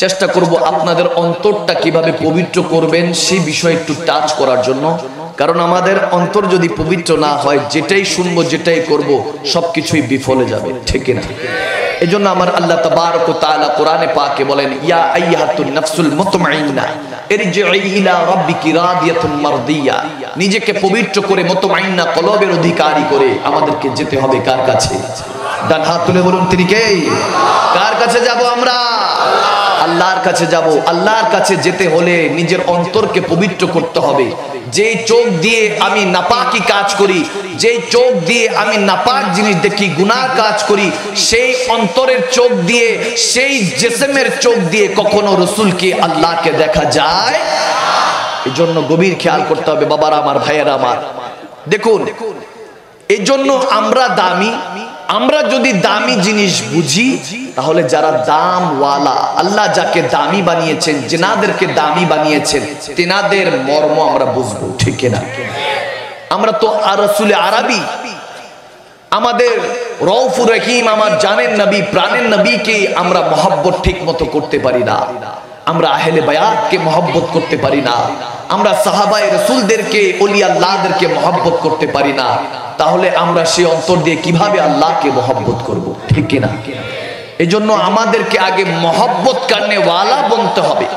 চেষ্টা করব আপনাদের অন্তরটা কিভাবে পবিত্র করবেন সেই বিষয়ে একটু টাচ করার জন্য। কারণ আমাদের অন্তর যদি পবিত্র না হয়, যেটাই শুনবো যেটাই করব সবকিছুই বিফলে যাবে, ঠিক না? এজন্য আমার আল্লাহ তাবারক ওয়া তাআলা কোরআনে পাকে বলেন, ইয়া আইয়াতুন নাফসুল মুতমাইন্না ইরজিই ইলা রাব্বিকি রাদিয়াতুন মারদিয়া। নিজেকে পবিত্র করে মুতমাইন্না কলবের অধিকারী করে আমাদেরকে যেতে হবে কার কাছে? ডান হাত তুলে বলুন তিনি কে? কার কাছে যাব আমরা? আল্লাহর কাছে যাব। আল্লাহর কাছে যেতে হলে নিজের অন্তরকে পবিত্র করতে হবে। যেই চোখ দিয়ে আমি নাপাকি কাজ করি, যেই চোখ দিয়ে আমি নাপাক জিনিস দেখি, গুনাহ কাজ করি, সেই অন্তরের চোখ দিয়ে, সেই জিসমের চোখ দিয়ে কখনো রাসূলকে আল্লাহকে দেখা যায়? এই জন্য গভীর খেয়াল করতে হবে বাবারা আমার, ভাইয়েরা আমার। দেখুন, এই জন্য আমরা দামি, আমরা যদি দামি জিনিস বুঝি তাহলে যারা দামওয়ালা, আল্লাহ যাকে দামি বানিয়েছেন, যেনাদেরকে দামি বানিয়েছেন, তেনাদের মর্ম আমরা বুঝবো, ঠিক না? আমরা তো রাসূল আরবি, আমাদের রউফুর রহিম, আমার জানের নবী, প্রাণের নবীকে আমরা মহব্বত ঠিক মতো করতে পারি না। আমরা আহলে বায়াতকে মহব্বত করতে পারি না। আমরা সাহাবায়ে রাসূলদেরকে, ওলিয়া আল্লাহদেরকে মহব্বত করতে পারি না। তাহলে আমরা সেই অন্তর দিয়ে কিভাবে আল্লাহকে মহব্বত করব, ঠিক না? এজন্য আমাদেরকে আগে মহব্বত করনে ওয়ালা বনতে হবে।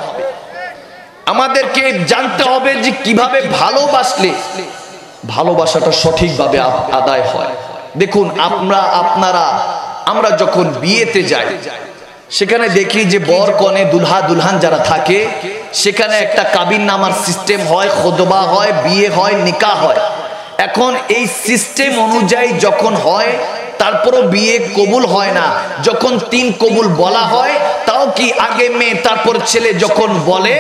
আমাদেরকে জানতে হবে যে কিভাবে ভালোবাসলে ভালোবাসাটা সঠিকভাবে আদায় হয়। দেখুন, আমরা যখন বিয়েতে যাই, সেখানে দেখি যে বর কনে, দুলহা দুলহান যারা থাকে, সেখানে একটা কাবিন নামার সিস্টেম হয়, খুতবা হয়, বিয়ে হয়, নিকাহ হয়। এখন এই সিস্টেম অনুযায়ী যখন হয়, তারপরও বিয়ে কবুল হয় না। যখন 3 কবুল বলা হয়, তাও কি আগে মেয়ে তারপর ছেলে যখন বলে,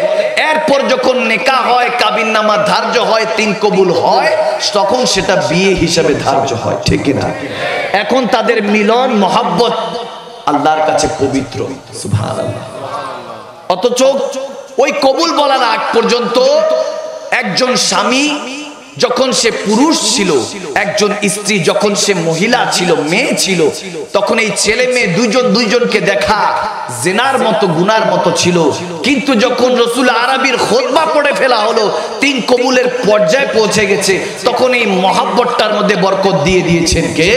এরপর যখন নিকাহ হয়, কাবিন নামা ধার্য হয়, 3 কবুল হয়, তখন সেটা বিয়ে হিসাবে ধার্য হয়, ঠিক না? এখন তাদের মিলন মহব্বত আল্লাহর কাছে পবিত্র, সুবহানাল্লাহ। অথচ ওই কবুল বলার আগ পর্যন্ত একজন স্বামী যখন সে পুরুষ ছিল, একজন স্ত্রী যখন সে মহিলা ছিল, মেয়ে ছিল, তখন এই ছেলে মেয়ে দুইজনকে দেখা জিনার মতো, গুনার মতো ছিল। কিন্তু যখন রাসূল আরবির খুতবা পড়ে ফেলা হলো, 3 কবুলের পর্যায়ে পৌঁছে গেছে, তখন এই মহব্বতটার মধ্যে বরকত দিয়ে দিয়েছেন কে?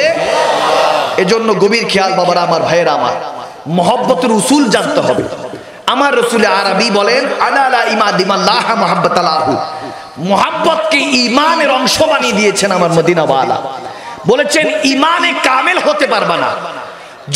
এজন্য গভীর খেয়াল বাবারা আমার, ভাইয়েরা আমার, মহব্বতের উসুল জানতে হবে। আমার রাসূল আরবি বলেন, আলা ইমাদিমাল্লাহ মুহাব্বাতাল্লাহু, মুহাব্বতকে ঈমানের অংশ বানিয়ে দিয়েছেন আমার মদিনাওয়ালা। বলেছেন ঈমানে কামেল হতে পারবা না,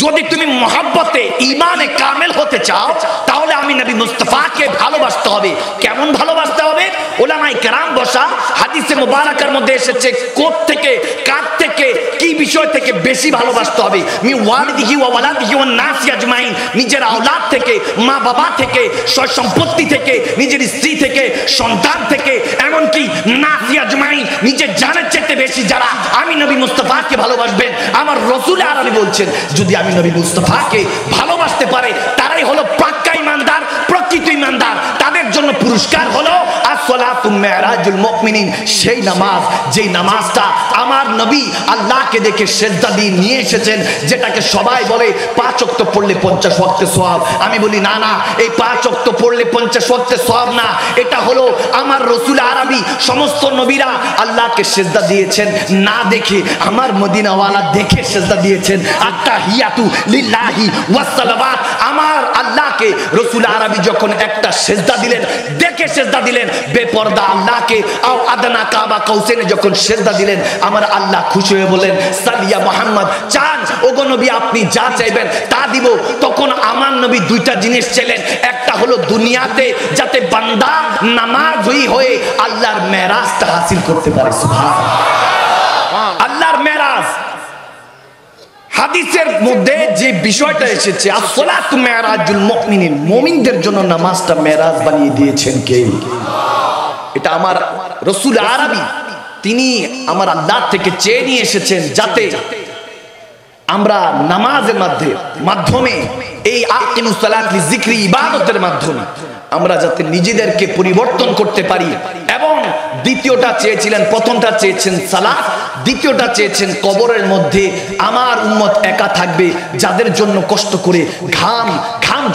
যদি তুমি মুহাব্বতে ঈমানে কামেল হতে চাও, তাহলে আমি নবী মুস্তাফাকে ভালোবাসতে হবে। কেমন ভালোবাসতে হবে? উলামায়ে কেরাম বসা হাদিসে মুবারাকার মধ্যে এসেছে, কোথ থেকে, কার থেকে, কি বিষয় থেকে বেশি ভালোবাসতে হবে। মি ওয়ালিদিহি ওয়া ওয়ালাদিহি ওয়ান নাসি আজমাইন, নিজের আওলাদ থেকে, মা বাবা থেকে, সয় সম্পত্তি থেকে, নিজের স্ত্রী থেকে, সন্তান থেকে, এমনকি নাসি আজমাইন, নিজের জানের চেয়ে বেশি যারা আমি নবী মুস্তাফাকে ভালোবাসবেন, আমার রাসূল আরবি বলছেন, যদি আমি নবী মুস্তাফাকে ভালোবাসতে পারে, তারাই হলো পাক্কা ঈমানদার, প্রকৃত ঈমানদার। তাদের জন্য পুরস্কার হলো আসসালাতু মিরাজুল মুমিনিন, সেই নামাজ, যেই নামাজটা আমার নবী আল্লাহকে দেখে সিজদা দিয়ে নিয়ে এসেছেন, যেটাকে সবাই বলে 5 ওয়াক্ত পড়লে 50 ওয়াক্তের সওয়াব। আমি বলি না না, এই 5 ওয়াক্ত পড়লে 50 ওয়াক্তের সওয়াব না, এটা হলো আমার রাসূল আরবি সমস্ত নবীরা আল্লাহকে সিজদা দিয়েছেন না দেখে, আমার মদিনাওয়ালা দেখে সিজদা দিয়েছেন। আত্তাহিয়াতু লিল্লাহি ওয়াস সালাওয়াত, আমার আল্লাহকে রাসূল আরবি যখন একটা সিজদা দিলেন, দেখে সিজদা দিলেন, বেপরদা আল্লাহকে আও আদনা কাবা কৌসেনে যখন সিজদা দিলেন, আমার আল্লাহ খুশি হয়ে বলেন, সালিয়া মুহাম্মদ, চান ওগো নবী আপনি যা চাইবেন তা দিব। তখন আমার নবী 2টা জিনিস চাইলেন, একটা হলো দুনিয়াতে যাতে বান্দা নামাজি হয়ে আল্লাহর মেরাজটা হাসিল করতে পারে। সুবহানাল্লাহ, আল্লাহর মেরাজ। হাদিসের মধ্যে যে বিষয়টা এসেছে, আসসালাতু মিরাজুল মুমিনিন, মুমিনদের জন্য নামাজটা মেরাজ বানিয়ে দিয়েছেন কে? এটা আমার রাসূল আরবি, তিনি আমার আল্লাহ থেকে চেয়ে নিয়ে এসেছেন, যাতে আমরা নামাজের মাধ্যমে এই আকিমুস সালাত লিযিকরি, ইবাদতের মাধ্যমে আমরা যাতে নিজেদেরকে পরিবর্তন করতে পারি। এবং দ্বিতীয়টা চেয়েছিলেন, প্রথমটা চেয়েছেন সালাত, দ্বিতীয়টা চেয়েছেন কবরের মধ্যে আমার উম্মত একা থাকবে, যাদের জন্য কষ্ট করে ঘাম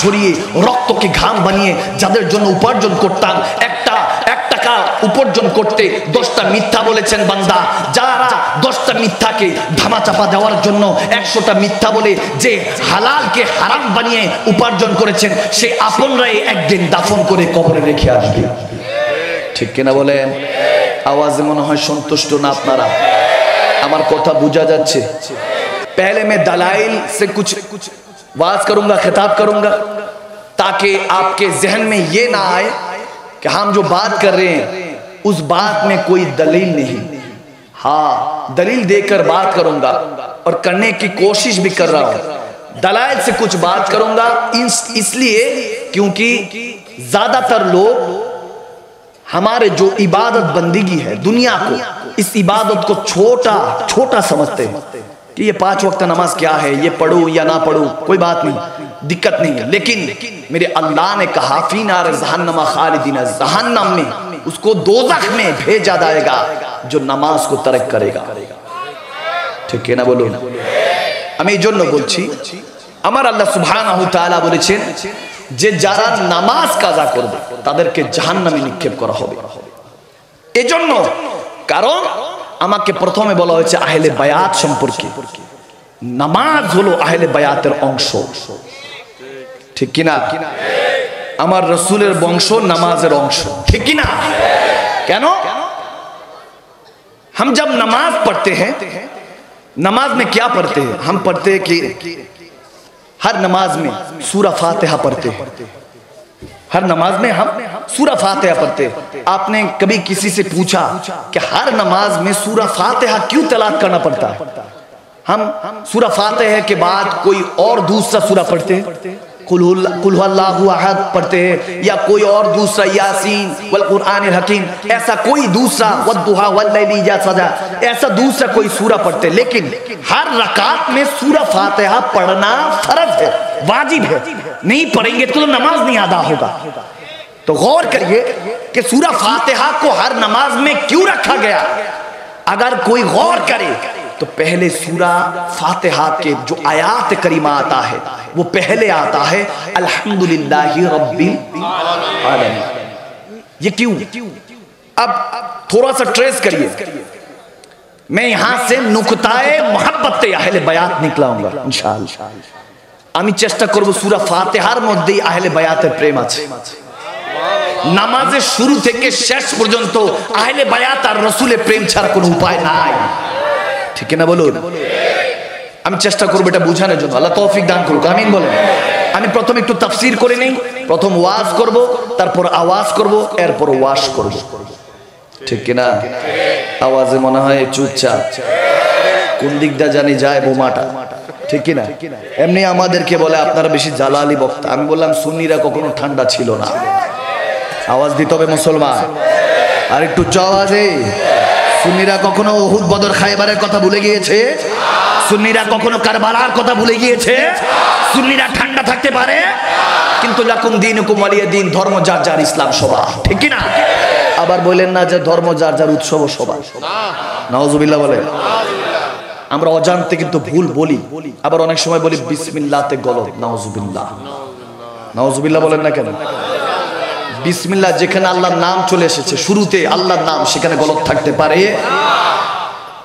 ঝরিয়ে রক্তকে ঘাম বানিয়ে যাদের জন্য উপার্জন করতাম, এক টাকা উপার্জন করতে 10টা মিথ্যা বলেছেন বান্দা। যারা 10টা মিথ্যাকে ধামাচাপা দেওয়ার জন্য 100টা মিথ্যা বলে যে হালালকে হারাম বানিয়ে উপার্জন করেছেন, সে আপনরাই একদিন দাফন করে কবরে রেখে আসবে। ঠিক কিনা বলেন? आवाज মনে হয় সন্তুষ্ট না আপনারা? আমার কথা বোঝা যাচ্ছে? पहले मैं दलाइल से कुछ वाज करूंगा, खिताब करूंगा, ताकि आपके जहन में ये ना आए कि हम जो बात कर रहे हैं उस बात में कोई दलील नहीं। हाँ, दलील देकर बात करूंगा और करने की कोशिश भी कर रहा हूं। दलाइल से कुछ बात करूंगा इसलिए क्योंकि ज्यादातर लोग हमारे जो इबादत बंदगी है दुनिया को, इस इबादत को छोटा छोटा समझते हैं कि ये 5 वक्त नमाज क्या है, ये पढ़ूं या ना पढ़ूं कोई बात नहीं, दिक्कत नहीं है। लेकिन मेरे अल्लाह ने कहा फी नार जहन्नम खालिदीन, जहन्नम में उसको दोज़ख में भेजा जाएगा जो नमाज को तर्क करेगा। ठीक है ना? बोलो। আমি এই জন্য বলছি, আমার আল্লাহ সুবহানাহু তাআলা বলেছেন যে যারা নামাজ কাজা করবে তাদেরকে জাহান্নামে নিক্ষেপ করা হবে। এজন্য কারণ আমাকে প্রথমে বলা হয়েছে আহলে বায়াত সম্পর্কে। নামাজ হলো আহলে বায়াতের অংশ। ঠিক কি না? আমার রাসূলের বংশ নামাজের অংশ। ঠিক কি না? কেন? हम जब नमाज पढ़ते हैं, नमाज में क्या पढ़ते हैं? हम पढ़ते हैं कि हर नमाज में सूरा फातिहा पढ़ते हैं। हर नमाज में हम सूरा फातिहा पढ़ते हैं। आपने कभी किसी से पूछा कि हर नमाज में सूरा फातिहा क्यों तलात करना पड़ता है? हम सूरा फातिहा के बाद कोई और दूसरा सूरा पढ़ते हैं, कुल हुवल्लाहु अहद पढ़ते हैं, या कोई और दूसरा यासीन वल कुरआनिल हकीम, ऐसा कोई दूसरा वद्दुहा वल्लैली इज़ा सजा, ऐसा दूसरा कोई सूरा पढ़ते। लेकिन हर रकात में सूरा फातिहा पढ़ना फर्ज है, वाजिब है। नहीं पढ़ेंगे तो नमाज नहीं अदा होगा। तो गौर करिए कि सूरा फातिहा को हर नमाज में क्यों रखा गया। अगर कोई गौर करे तो पहले सूरा फातिहा के जो आयात करीमा आता है वो पहले आता है अल्हम्दुलिल्लाहि रब्बिल आलमीन। ये क्यों? अब थोड़ा सा ट्रेस करिए। मैं यहां से नुक्ताए मोहब्बत अहले बयात निकलाऊंगा इंशाअल्लाह। আমি চেষ্টা করব সূরা ফাতিহার মধ্যেই আহলে বায়াতের প্রেম আছে। নামাজের শুরু থেকে শেষ পর্যন্ত আহলে বায়াত আর রাসূলের প্রেম ছাড়া কোনো উপায় নাই। ঠিক না বলুন? আমি চেষ্টা করব এটা বোঝানোর জন্য। আল্লাহ তৌফিক দান করুক, আমিন বলেন। আমি প্রথমে একটু তাফসীর করে নেই, প্রথম ওয়াজ করব, তারপর আওয়াজ করব, এরপর ওয়াশ করব। ঠিক কি না? আওয়াজে মনে হয় চুপচাপ, কোন দিকটা জানি যায় বোমাটা। ঠিক কি না? এমনি আমাদেরকে বলে আপনারা বেশি জালালি বক্তা। আমি বললাম সুন্নিরা কখনো ঠান্ডা ছিল না। আওয়াজ দিতে হবে মুসলমান, আর একটু আওয়াজে। সুন্নিরা কখনো উহুদ বদর খায়বারের কথা ভুলে গিয়েছে? সুন্নিরা কখনো কারবালার কথা ভুলে গিয়েছে? সুন্নিরা ঠান্ডা থাকতে পারে, কিন্তু লাকুম দীনুকুম ওয়ালিয়া দিন, ধর্ম যার যার, ইসলাম সবার। ঠিক কি না? আবার বলেন না যে ধর্ম যার যার, উৎসব সবার। নাউজুবিল্লাহ বলেন। আমরা অজান্তে কিন্তু ভুল বলি, আবার অনেক সময় বলি বিসমিল্লাহতে গলত। নাউজুবিল্লাহ, নাউজুবিল্লাহ বলেন না কেন? বিসমিল্লাহ যেখানে আল্লাহর নাম চলে এসেছে শুরুতে, আল্লাহর নাম, সেখানে গলত থাকতে পারে?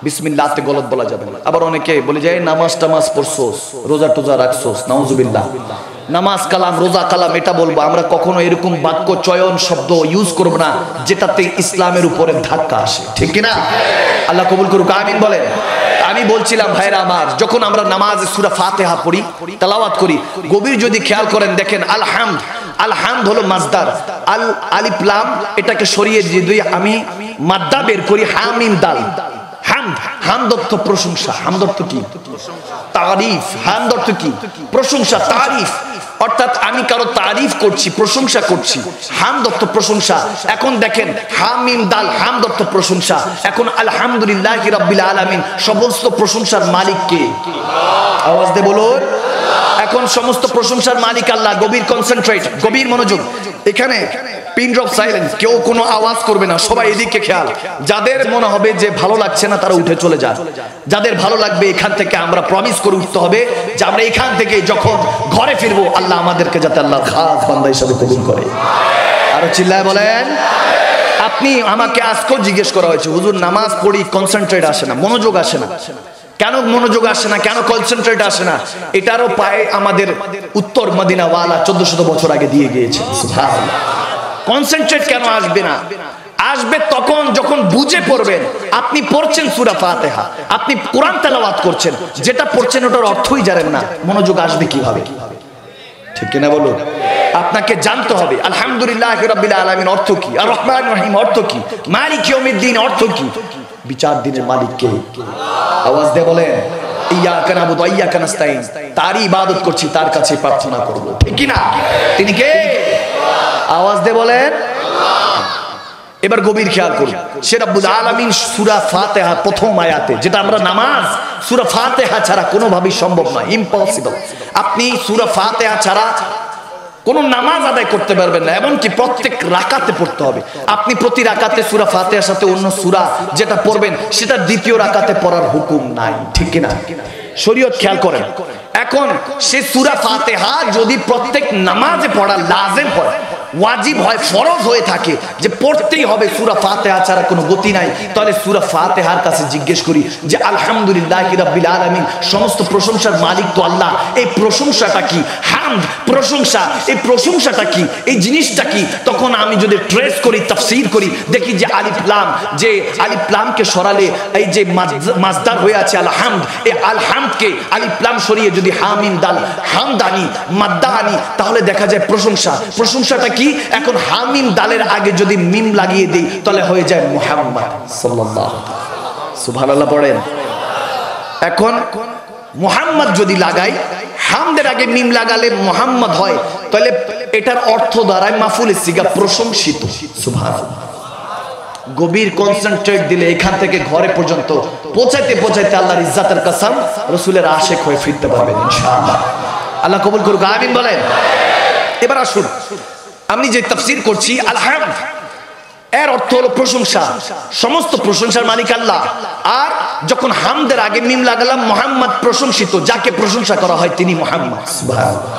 বিসমিল্লাহতে গলত বলা যাবে না। আবার অনেকে বলে যায় নামাজ টামাজ পড়ছোস, রোজা টোজা রাখছোস। নাউজুবিল্লাহ। নামাজ কালাম, রোজা কালাম এটা বলবো। আমরা কখনো এরকম বাক্য চয়ন শব্দ ইউজ করব না যেটাতে ইসলামের উপরে ধাক্কা আসে। ঠিক কি না? আল্লাহ কবুল করুক, আমিন বলেন। আমি বলছিলাম ভাইরা আমার, যখন আমরা নামাজে সূরা ফাতিহা পড়ি, তেলাওয়াত করি, গভীর যদি খেয়াল করেন দেখেন আলহামদ, আলহামদ হলো মাজদার। আল আলিফ লাম এটাকে সরিয়ে দিয়ে যদি আমি মাদ্দা বের করি, হামিম দাল, হামদ। হামদ অর্থ প্রশংসা। হামদ অর্থ কি? তারিফ। হামদ অর্থ কি? প্রশংসা, তারিফ। অর্থাৎ আমি কারো তারিফ করছি, প্রশংসা করছি। হামদ অর্থ প্রশংসা। এখন দেখেন হামিম দাল, হামদ অর্থ প্রশংসা। এখন আলহামদুলিল্লাহি রাব্বিল আলামিন, সমস্ত প্রশংসার মালিক কে? আওয়াজ দিয়ে বলুন। এখন সমস্ত প্রশংসার মালিক আল্লাহ। গভীর কনসেন্ট্রেট, গভীর মনোযোগ। এখানে পিন ড্রপ সাইলেন্স, কেউ কোনো আওয়াজ করবে না, সবাই এদিকে খেয়াল। যাদের মনে হবে যে ভালো লাগছে না তারা উঠে চলে যান, যাদের ভালো লাগবে এখান থেকে আমরা প্রমিস করে উঠতে হবে যে আমরা এখান থেকে যখন ঘরে ফিরবো আল্লাহ আমাদেরকে যাতে আল্লাহ খাস বান্দা হিসেবে কবুল করে। আরো চিল্লায় বলেন। আপনি আমাকে আজকেও জিজ্ঞেস করা হয়েছে, হুজুর নামাজ পড়ি কনসেন্ট্রেট আসে না, মনোযোগ আসে না, কেন মনোযোগ আসে না, কেন কনসেন্ট্রেট আসে না? এটারও পায়ে আমাদের উত্তর মদিনা ওয়ালা 1400 বছর আগে দিয়ে গিয়েছে। সুবহানাল্লাহ। কনসেন্ট্রেট কেন আসবে না? আসবে তখন যখন বুঝে পড়বেন। আপনি পড়ছেন সূরা ফাতিহা, আপনি কোরআন তেলাওয়াত করছেন, যেটা পড়ছেন ওটার অর্থই জানেন না, মনোযোগ আসবে কিভাবে? ঠিক কিনা বলুন? আপনাকে জানতে হবে আলহামদুলিল্লাহি রাব্বিল আলামিন অর্থ কি, আর রহমানির রহিম অর্থ কি, মালিক ইয়াউমিদ্দিন অর্থ কি, বিচার দিনের মালিক কে? আওয়াজ দিয়ে বলেন ইয়াকা নাবুদু ওয়া ইয়াকা নাস্তাইন। তারই ইবাদত করছি, তার কাছে প্রার্থনা করব, ঠিক কি না? তিনি কে? আওয়াজ দিয়ে বলেন আল্লাহ। এবার গভীর খেয়াল করুন, সে রব্বুল আলামিন সূরা ফাতিহা প্রথম আয়াতে, যেটা আমরা নামাজ সূরা ফাতিহা ছাড়া কোনোভাবেই সম্ভব নয়, ইম্পসিবল। আপনি সূরা ফাতিহা ছাড়া কোন নামাজ আদায় করতে পারবেন না, এমনকি প্রত্যেক রাকাতে পড়তে হবে। আপনি প্রতি রাকাতে সূরা ফাতিহার সাথে অন্য সূরা যেটা পড়বেন সেটা দ্বিতীয় রাকাতে পড়ার হুকুম নাই, ঠিক কি না? শরীয়ত খেয়াল করেন। এখন সে সূরা ফাতিহা যদি প্রত্যেক নামাজে পড়া লাজিম হয়, ওয়াজিব হয়, ফরজ হয়ে থাকে যে পড়তেই হবে, সূরা ফাতিহা ছাড়া কোনো গতি নাই, তাহলে সূরা ফাতিহার কাছে জিজ্ঞেস করি যে আলহামদুলিল্লাহি রাব্বিল আলামিন, সমস্ত প্রশংসার মালিক তো আল্লাহ, এই প্রশংসাটা কি? হামদ, প্রশংসা, এই প্রশংসাটা কি, এই জিনিসটা কি? তখন আমি যদি ট্রেস করি, তাফসীর করি, দেখি যে আলিফ লাম, যে আলিফ লামকে সরালে এই যে মাসদার হয়ে আছে আল হামদ, এই আল হামদকে আলিফ লাম সরিয়ে যদি হামিম দাল হামদানি মাদ্দা আনি, তাহলে দেখা যায় প্রশংসা। প্রশংসাটা কি? এখন হামিম দালের আগে যদি মিম লাগিয়ে দেই তাহলে হয়ে যায় মুহাম্মদ সাল্লাল্লাহু আলাইহি ওয়াসাল্লাম। সুবহানাল্লাহ পড়েন। এখন মুহাম্মদ যদি লাগাই, হামদের আগে মিম লাগালে মুহাম্মদ হয়, তাহলে এটার অর্থ দাঁড়ায় মাফুল সিগা, প্রশংসিত। সুবহানাল্লাহ। গভীর কনসেন্ট্রেট দিলে এখান থেকে ঘরে পর্যন্ত পৌঁছাইতে পৌঁছাইতে আল্লাহর ইজ্জতের কসম রাসূলের আশিক হয়ে ফিরতে পারবেন ইনশাআল্লাহ। আল্লাহ কবুল করুক, আমিন বলেন। এবার আসুন, আমি যে তাফসীর করছি আল হামদ, এর অর্থ হলো প্রশংসা, সমস্ত প্রশংসার মালিক আল্লাহ। আর যখন হামদের আগে মিম লাগালাম, মুহাম্মদ প্রশংসিত, যাকে প্রশংসা করা হয় তিনি মুহাম্মদ। সুবহানাল্লাহ।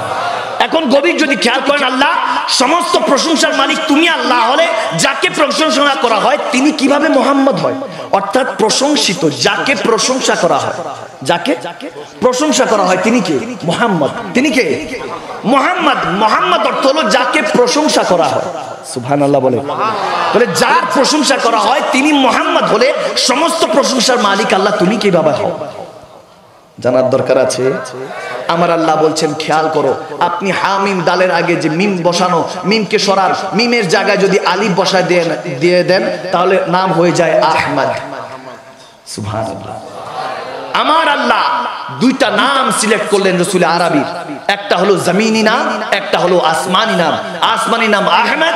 এখন গভীর যদি খেয়াল করেন, আল্লাহ সমস্ত প্রশংসার মালিক তুমি আল্লাহ হলে যাকে প্রশংসা করা হয় তিনি কিভাবে মুহাম্মদ হয়? অর্থাৎ প্রশংসিত, যাকে প্রশংসা করা হয়, যাকে প্রশংসা করা হয় তিনি কে? মুহাম্মদ। তিনি কে? মুহাম্মদ। মুহাম্মদ অর্থ হলো যাকে প্রশংসা করা হয়। সুবহানাল্লাহ বলে। তাহলে যার প্রশংসা করা হয় তিনি মুহাম্মদ হলে সমস্ত প্রশংসার মালিক আল্লাহ তুমি কিভাবে হও? জানার দরকার আছে। আমার আল্লাহ বলছেন খেয়াল করো, আপনি হামিম দালের আগে যে মিম বসানো, মিমকে সরার, মিমের জায়গায় যদি আলিফ বসায় দিয়ে দেন তাহলে নাম হয়ে যায় আহমদ। সুবহানাল্লাহ। আমার আল্লাহ দুইটা নাম সিলেক্ট করলেন রাসূল আরবী, একটা হলো জমিনি নাম, একটা হলো আসমানি নাম। আসমানি নাম আহমদ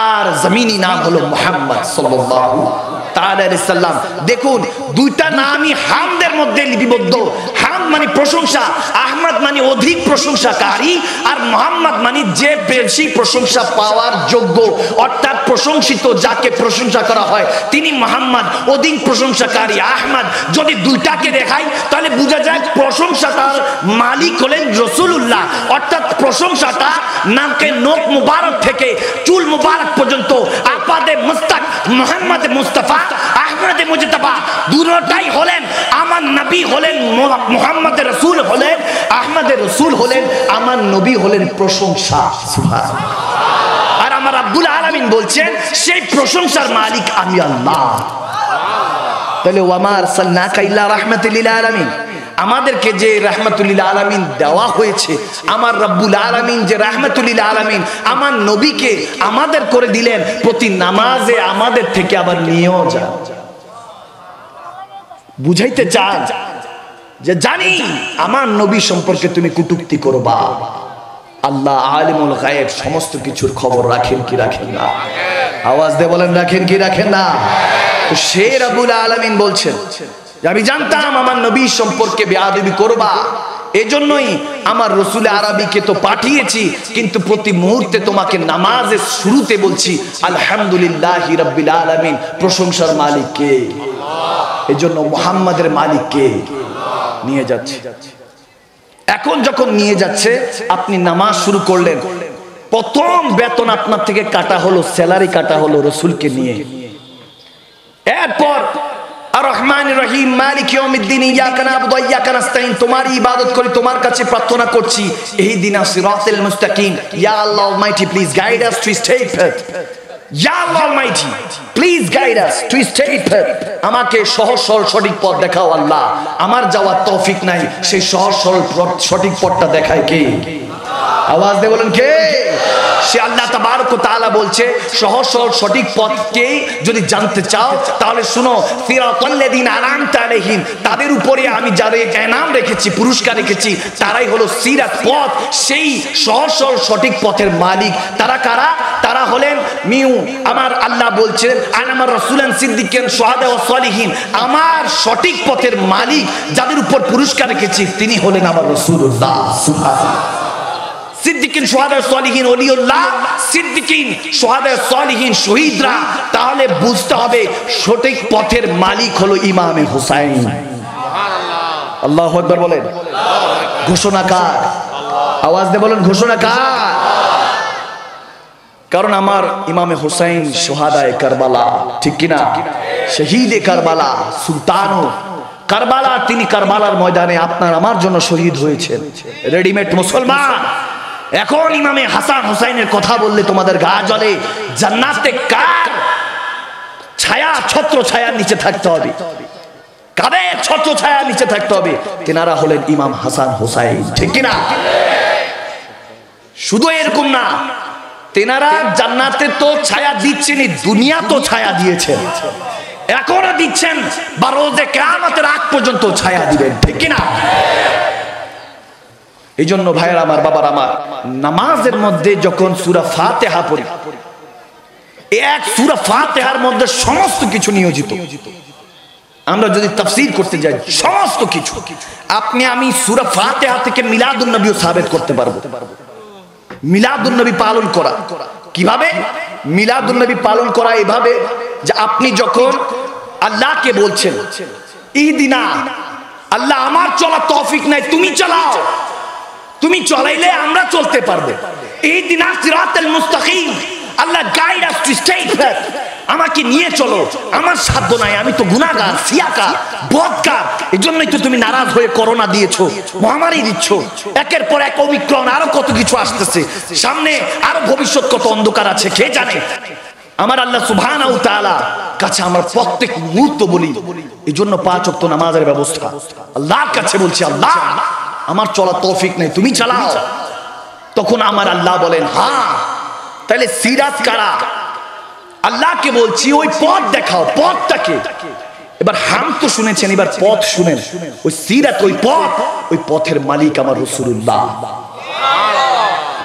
আর জমিনি নাম হলো মুহাম্মদ সাল্লাল্লাহু তাআলা আলাইহি সাল্লাম। দেখুন দুইটা নামই হামদের মধ্যে লিপিবদ্ধ। হাম মানে প্রশংসা, আহমদ মানে অধিক প্রশংসাকারী, আর মুহাম্মদ মানে যে বেশি প্রশংসা পাওয়ার যোগ্য, অর্থাৎ প্রশংসিত, যাকে প্রশংসা করা হয় তিনি মুহাম্মদ, অধিক প্রশংসাকারী আহমদ। যদি দুইটাকে দেখাই তাহলে বোঝা যায় প্রশংসাটার মালিক হলেন রাসূলুল্লাহ, অর্থাৎ প্রশংসাটা নাকে নখ মুবারক থেকে চুল মুবারক পর্যন্ত আপাদে মুস্তাক মুহাম্মদ মুস্তাফা আহমদ মুজতবা দুটোটাই হলেন আমার নবী, হলেন মুহাম্মদের রাসূল, হলেন আহমদের রাসূল, হলেন আমার নবী, হলেন প্রশংসা। সুবহানাল্লাহ। আর আমার রব্বুল আলামিন বলছেন সেই প্রশংসার মালিক আমি আল্লাহ। তাহলে ওয়ামা আরসালনাকা ইল্লা রাহমাতাল লিল আলামিন, আমাদেরকে যে রাহমাতুল লিল আলামিন দেওয়া হয়েছে, আমার রব্বুল আলামিন যে রাহমাতুল লিল আলামিন আমার নবীকে আমাদের করে দিলেন, প্রতি নামাজে আমাদের থেকে আবার নিয়েও যান। বুঝাইতে চান যে জানি আমার নবী সম্পর্কে তুমি কটূক্তি করবা, আল্লাহ আলিমুল গায়েব, সমস্ত কিছুর খবর রাখেন কি রাখেন না? আওয়াজ দিয়ে বলেন রাখেন কি রাখেন না? তো সে রব্বুল আলামিন বলছেন যে আমি জানতাম আমার নবী সম্পর্কে বেয়াদবি করবা, এজন্যই আমার রাসূল আরবীকে তো পাঠিয়েছি, কিন্তু প্রতি মুহূর্তে তোমাকে নামাজের শুরুতে বলছি আলহামদুলিল্লাহি রাব্বিল আলামিন, প্রশংসার মালিক কে? এজন্য মুহাম্মাদের মালিক কে? নিয়ে যাচ্ছে। এখন যখন নিয়ে যাচ্ছে, আপনি নামাজ শুরু করলেন, প্রথম বেতন আপনার থেকে কাটা হলো, স্যালারি কাটা হলো রাসূলকে নিয়ে। এরপর আর রহমান রহিম মালিক ইয়াউমিদ্দিন ইয়াকা নাবুদু ওয়া ইয়াকা নাস্তাইন, তোমার ইবাদত করি, তোমার কাছে প্রার্থনা করছি, ইহদিনাস সিরাতাল মুস্তাকিম, ইয়া Allah almighty please guide us to straight path, ইয়া Allah almighty please guide us to straight path, আমাকে সহজ সরল সঠিক পথ দেখাও আল্লাহ, আমার যাওয়ার তৌফিক নাই, সেই সহজ সরল সঠিক পথটা দেখায় কে? আওয়াজ দিয়ে বলেন কে? সে আল্লাহ তাবারক ওয়া তাআলা বলছে সহজ সরল সঠিক পথকে যদি জানতে চাও তাহলে শুনো, সিরাতাল্লাযিনা আনআমতা আলাইহিম, তাদের উপরে আমি যাদের ইনাম রেখেছি, পুরস্কার রেখেছি, তারাই হলো সিরাত পথ, সেই সহজ সরল সঠিক পথের মালিক। তারা কারা? তারা হলেন আমার আল্লাহ বলছেন আনামার রাসূলান সিদ্দিকিন শুহাদা ওয়া সালিহিন, আমার সঠিক পথের মালিক যাদের উপর পুরস্কার রেখেছি তিনি হলেন আমার রাসূলুল্লাহ। সুবহানাল্লাহ। সিদ্দিকিন শুহাদা সালিহিন ওলিউল্লাহ, সিদ্দিকিন শুহাদা সালিহিন শহীদরা, তাহলে বুঝতে হবে সঠিক পথের মালিক হলো ইমামে হুসাইন। সুবহানাল্লাহ। আল্লাহু আকবার বলেন। ঘোষণা কার? আওয়াজ দিয়ে বলেন ঘোষণা কার? কারণ আমার ইমামে হুসাইন শুহাদায়ে কারবালা, ঠিক কি না? শহীদে কারবালা, সুলতান কারবালা, তিনি কারবালার ময়দানে আপনার আমার জন্য শহীদ হয়েছেন। রেডিমেড মুসলমান। এখন ইমামে হাসান হুসাইনের কথা বললে তোমাদের গা জ্বলে। জান্নাতে কার ছায়া, ছত্র ছায়ার নিচে থাকতে হবে? কাদের ছত্র ছায়ার নিচে থাকতে হবে? তেনারা হলেন ইমাম হাসান হুসাইন, ঠিক কি না? শুধু এরকম না, তেনারা জান্নাতে তো ছায়া দিচ্ছেনই, দুনিয়া তো ছায়া দিয়েছেন, এখনো দিচ্ছেন, বা রোজে কিয়ামতের আগ পর্যন্ত ছায়া দিবেন, ঠিক কি না? এই জন্য ভাইয়ের আমার, বাবার আমার, নামাজের মধ্যে যখন সূরা ফাতিহা পড়ি, এক সূরা ফাতিহার মধ্যে সমস্ত কিছু নিয়োজিত। আমরা যদি তাফসীর করতে যাই, সমস্ত কিছু আপনি আমি সূরা ফাতিহা থেকে মিলাদুন নবীও সাবেত করতে পারবো। মিলাদুন নবী পালন করা কিভাবে? মিলাদুন নবী পালন করা এভাবে যে আপনি যখন আল্লাহকে বলছেন ইহদিনা, আল্লাহ আমার চলার তৌফিক নাই, তুমি চালাও, তুমি চলাইলে আমরা চলতে পারবো। ইহদিনা সিরাতাল মুস্তাকিম, Allah guide us to straight path, আমাকে নিয়ে চলো, আমার সাধ্য নাই, আমি তো গুনাহগার, সিয়াকা, বদকার, এজন্যই তো তুমি নারাজ হয়ে করোনা দিয়েছো, মহামারী দিচ্ছ, একের পর এক ওমিক্রন, আরো কত কিছু আসতেছে সামনে, আরো ভবিষ্যৎ কত অন্ধকার আছে কে জানে। আমার আল্লাহ সুবহানাহু ওয়া তাআলা কাছে আমরা প্রত্যেক মুহূর্ত বলি, এজন্য 5 ওয়াক্ত নামাজের ব্যবস্থা আল্লাহর কাছে বলছি, আল্লাহ আমার চলার তৌফিক নেই, তুমি চালাও। তখন আমার আল্লাহ বলেন হ্যাঁ, তাহলে সিরাত কারা? আল্লাহকে বলছি ওই পথ দেখাও, পথটাকে। এবার হাম তো শুনেছেন, এবার পথ শুনেন। ওই সিরাত, ওই পথ, ওই পথের মালিক আমার রাসূলুল্লাহ।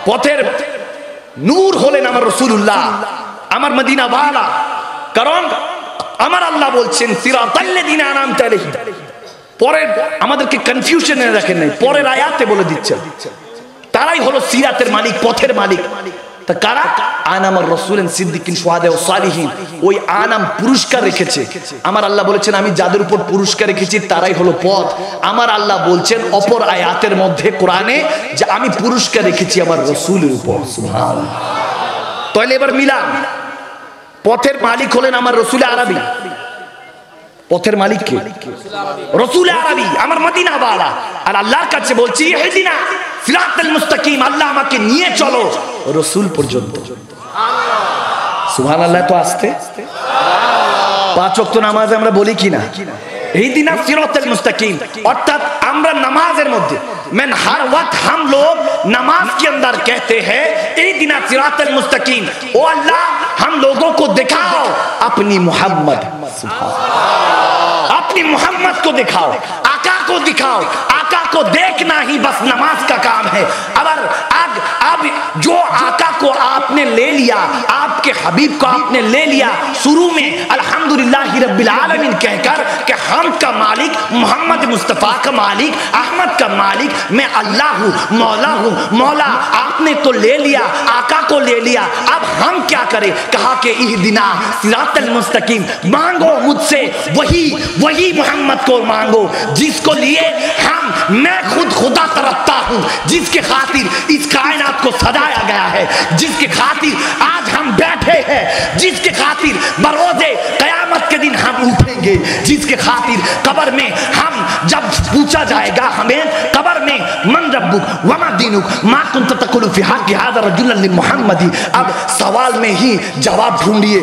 পথের নূর হলেন আমার রাসূলুল্লাহ, আমার মদিনা ওয়ালা। কারণ আমার আল্লাহ বলছেন সিরাতাল্লাযিনা আনআমতা আলাইহিম, পরের আমাদেরকে কনফিউশনে রাখেন নাই, পরের আয়াতে বলে দিচ্ছেন তারাই হলো সিরাতের মালিক, পথের মালিক। তা কারা? আনামার রাসূলুন সিদ্দিকিন শুহাদা ওয়া সালিহিন, ওই আনাম পুরস্কার রেখেছে। আমার আল্লাহ বলেছেন আমি যাদের উপর পুরস্কার রেখেছি তারাই হলো পথ। আমার আল্লাহ বলছেন অপর আয়াতের মধ্যে কোরআনে যে আমি পুরস্কার রেখেছি আমার রাসূলের উপর। সুবহানাল্লাহ। তাহলে এবার মিলান, পথের মালিক হলেন আমার রাসূল আরবী। পথের মালিক কে? রাসূল আরবী, আমার মদিনা ওয়ালা। আর আল্লাহর কাছে বলছি ইহদিনা সিরাতাল মুস্তাকিম, আল্লাহ আমাকে নিয়ে চলো রাসূল পর্যন্ত। সুবহানাল্লাহ। তো আসতে 5 ওয়াক্ত নামাজ আমরা বলি কিনা ইহদিনা সিরাতাল মুস্তাকিম, অর্থাৎ আমরা নামাজের মধ্যে मैं हर वक्त हम लोग नमाज के अंदर कहते हैं इहदिना सिरातल मुस्तकीम, ओ अल्लाह हम लोगों को दिखाओ अपनी मोहम्मद, अपनी मोहम्मद को दिखाओ, आका को दिखाओ। आका को देखना ही बस नमाज का काम है। अब जो आका को आपने ले लिया, आप आपके हबीब को आपने ले लिया, शुरू में अल्हम्दुलिल्लाह रब्बिल आलमीन कहकर कि हम का मालिक मोहम्मद मुस्तफ़ा का मालिक, अहमद का मालिक मैं अल्लाह हूँ, मौला हूँ। मौला आपने तो ले लिया, आका को ले लिया, अब हम क्या करें? कहा कि इहदिना सिरातल मुस्तकीम, मांगो मुझसे वही मोहम्मद को मांगो जिसको लिए मैं खुद खुदा तरफता हूँ, जिसके खातिर इस कायनात को सजाया गया है, जिसके खातिर आज हम बैठे हैं, जिसके खातिर बरोज़े क़यामत के दिन हम उठेंगे, जिसके खातिर कब्र में हम जब पूछा जाएगा हमें कब्र में मन रब्बुक वमा दीनुक मा कुंत तक़ुलु फ़ी हक़्क़ि हाज़ा रजुलन लिमुहम्मदी। अब सवाल में ही जवाब ढूंढिए।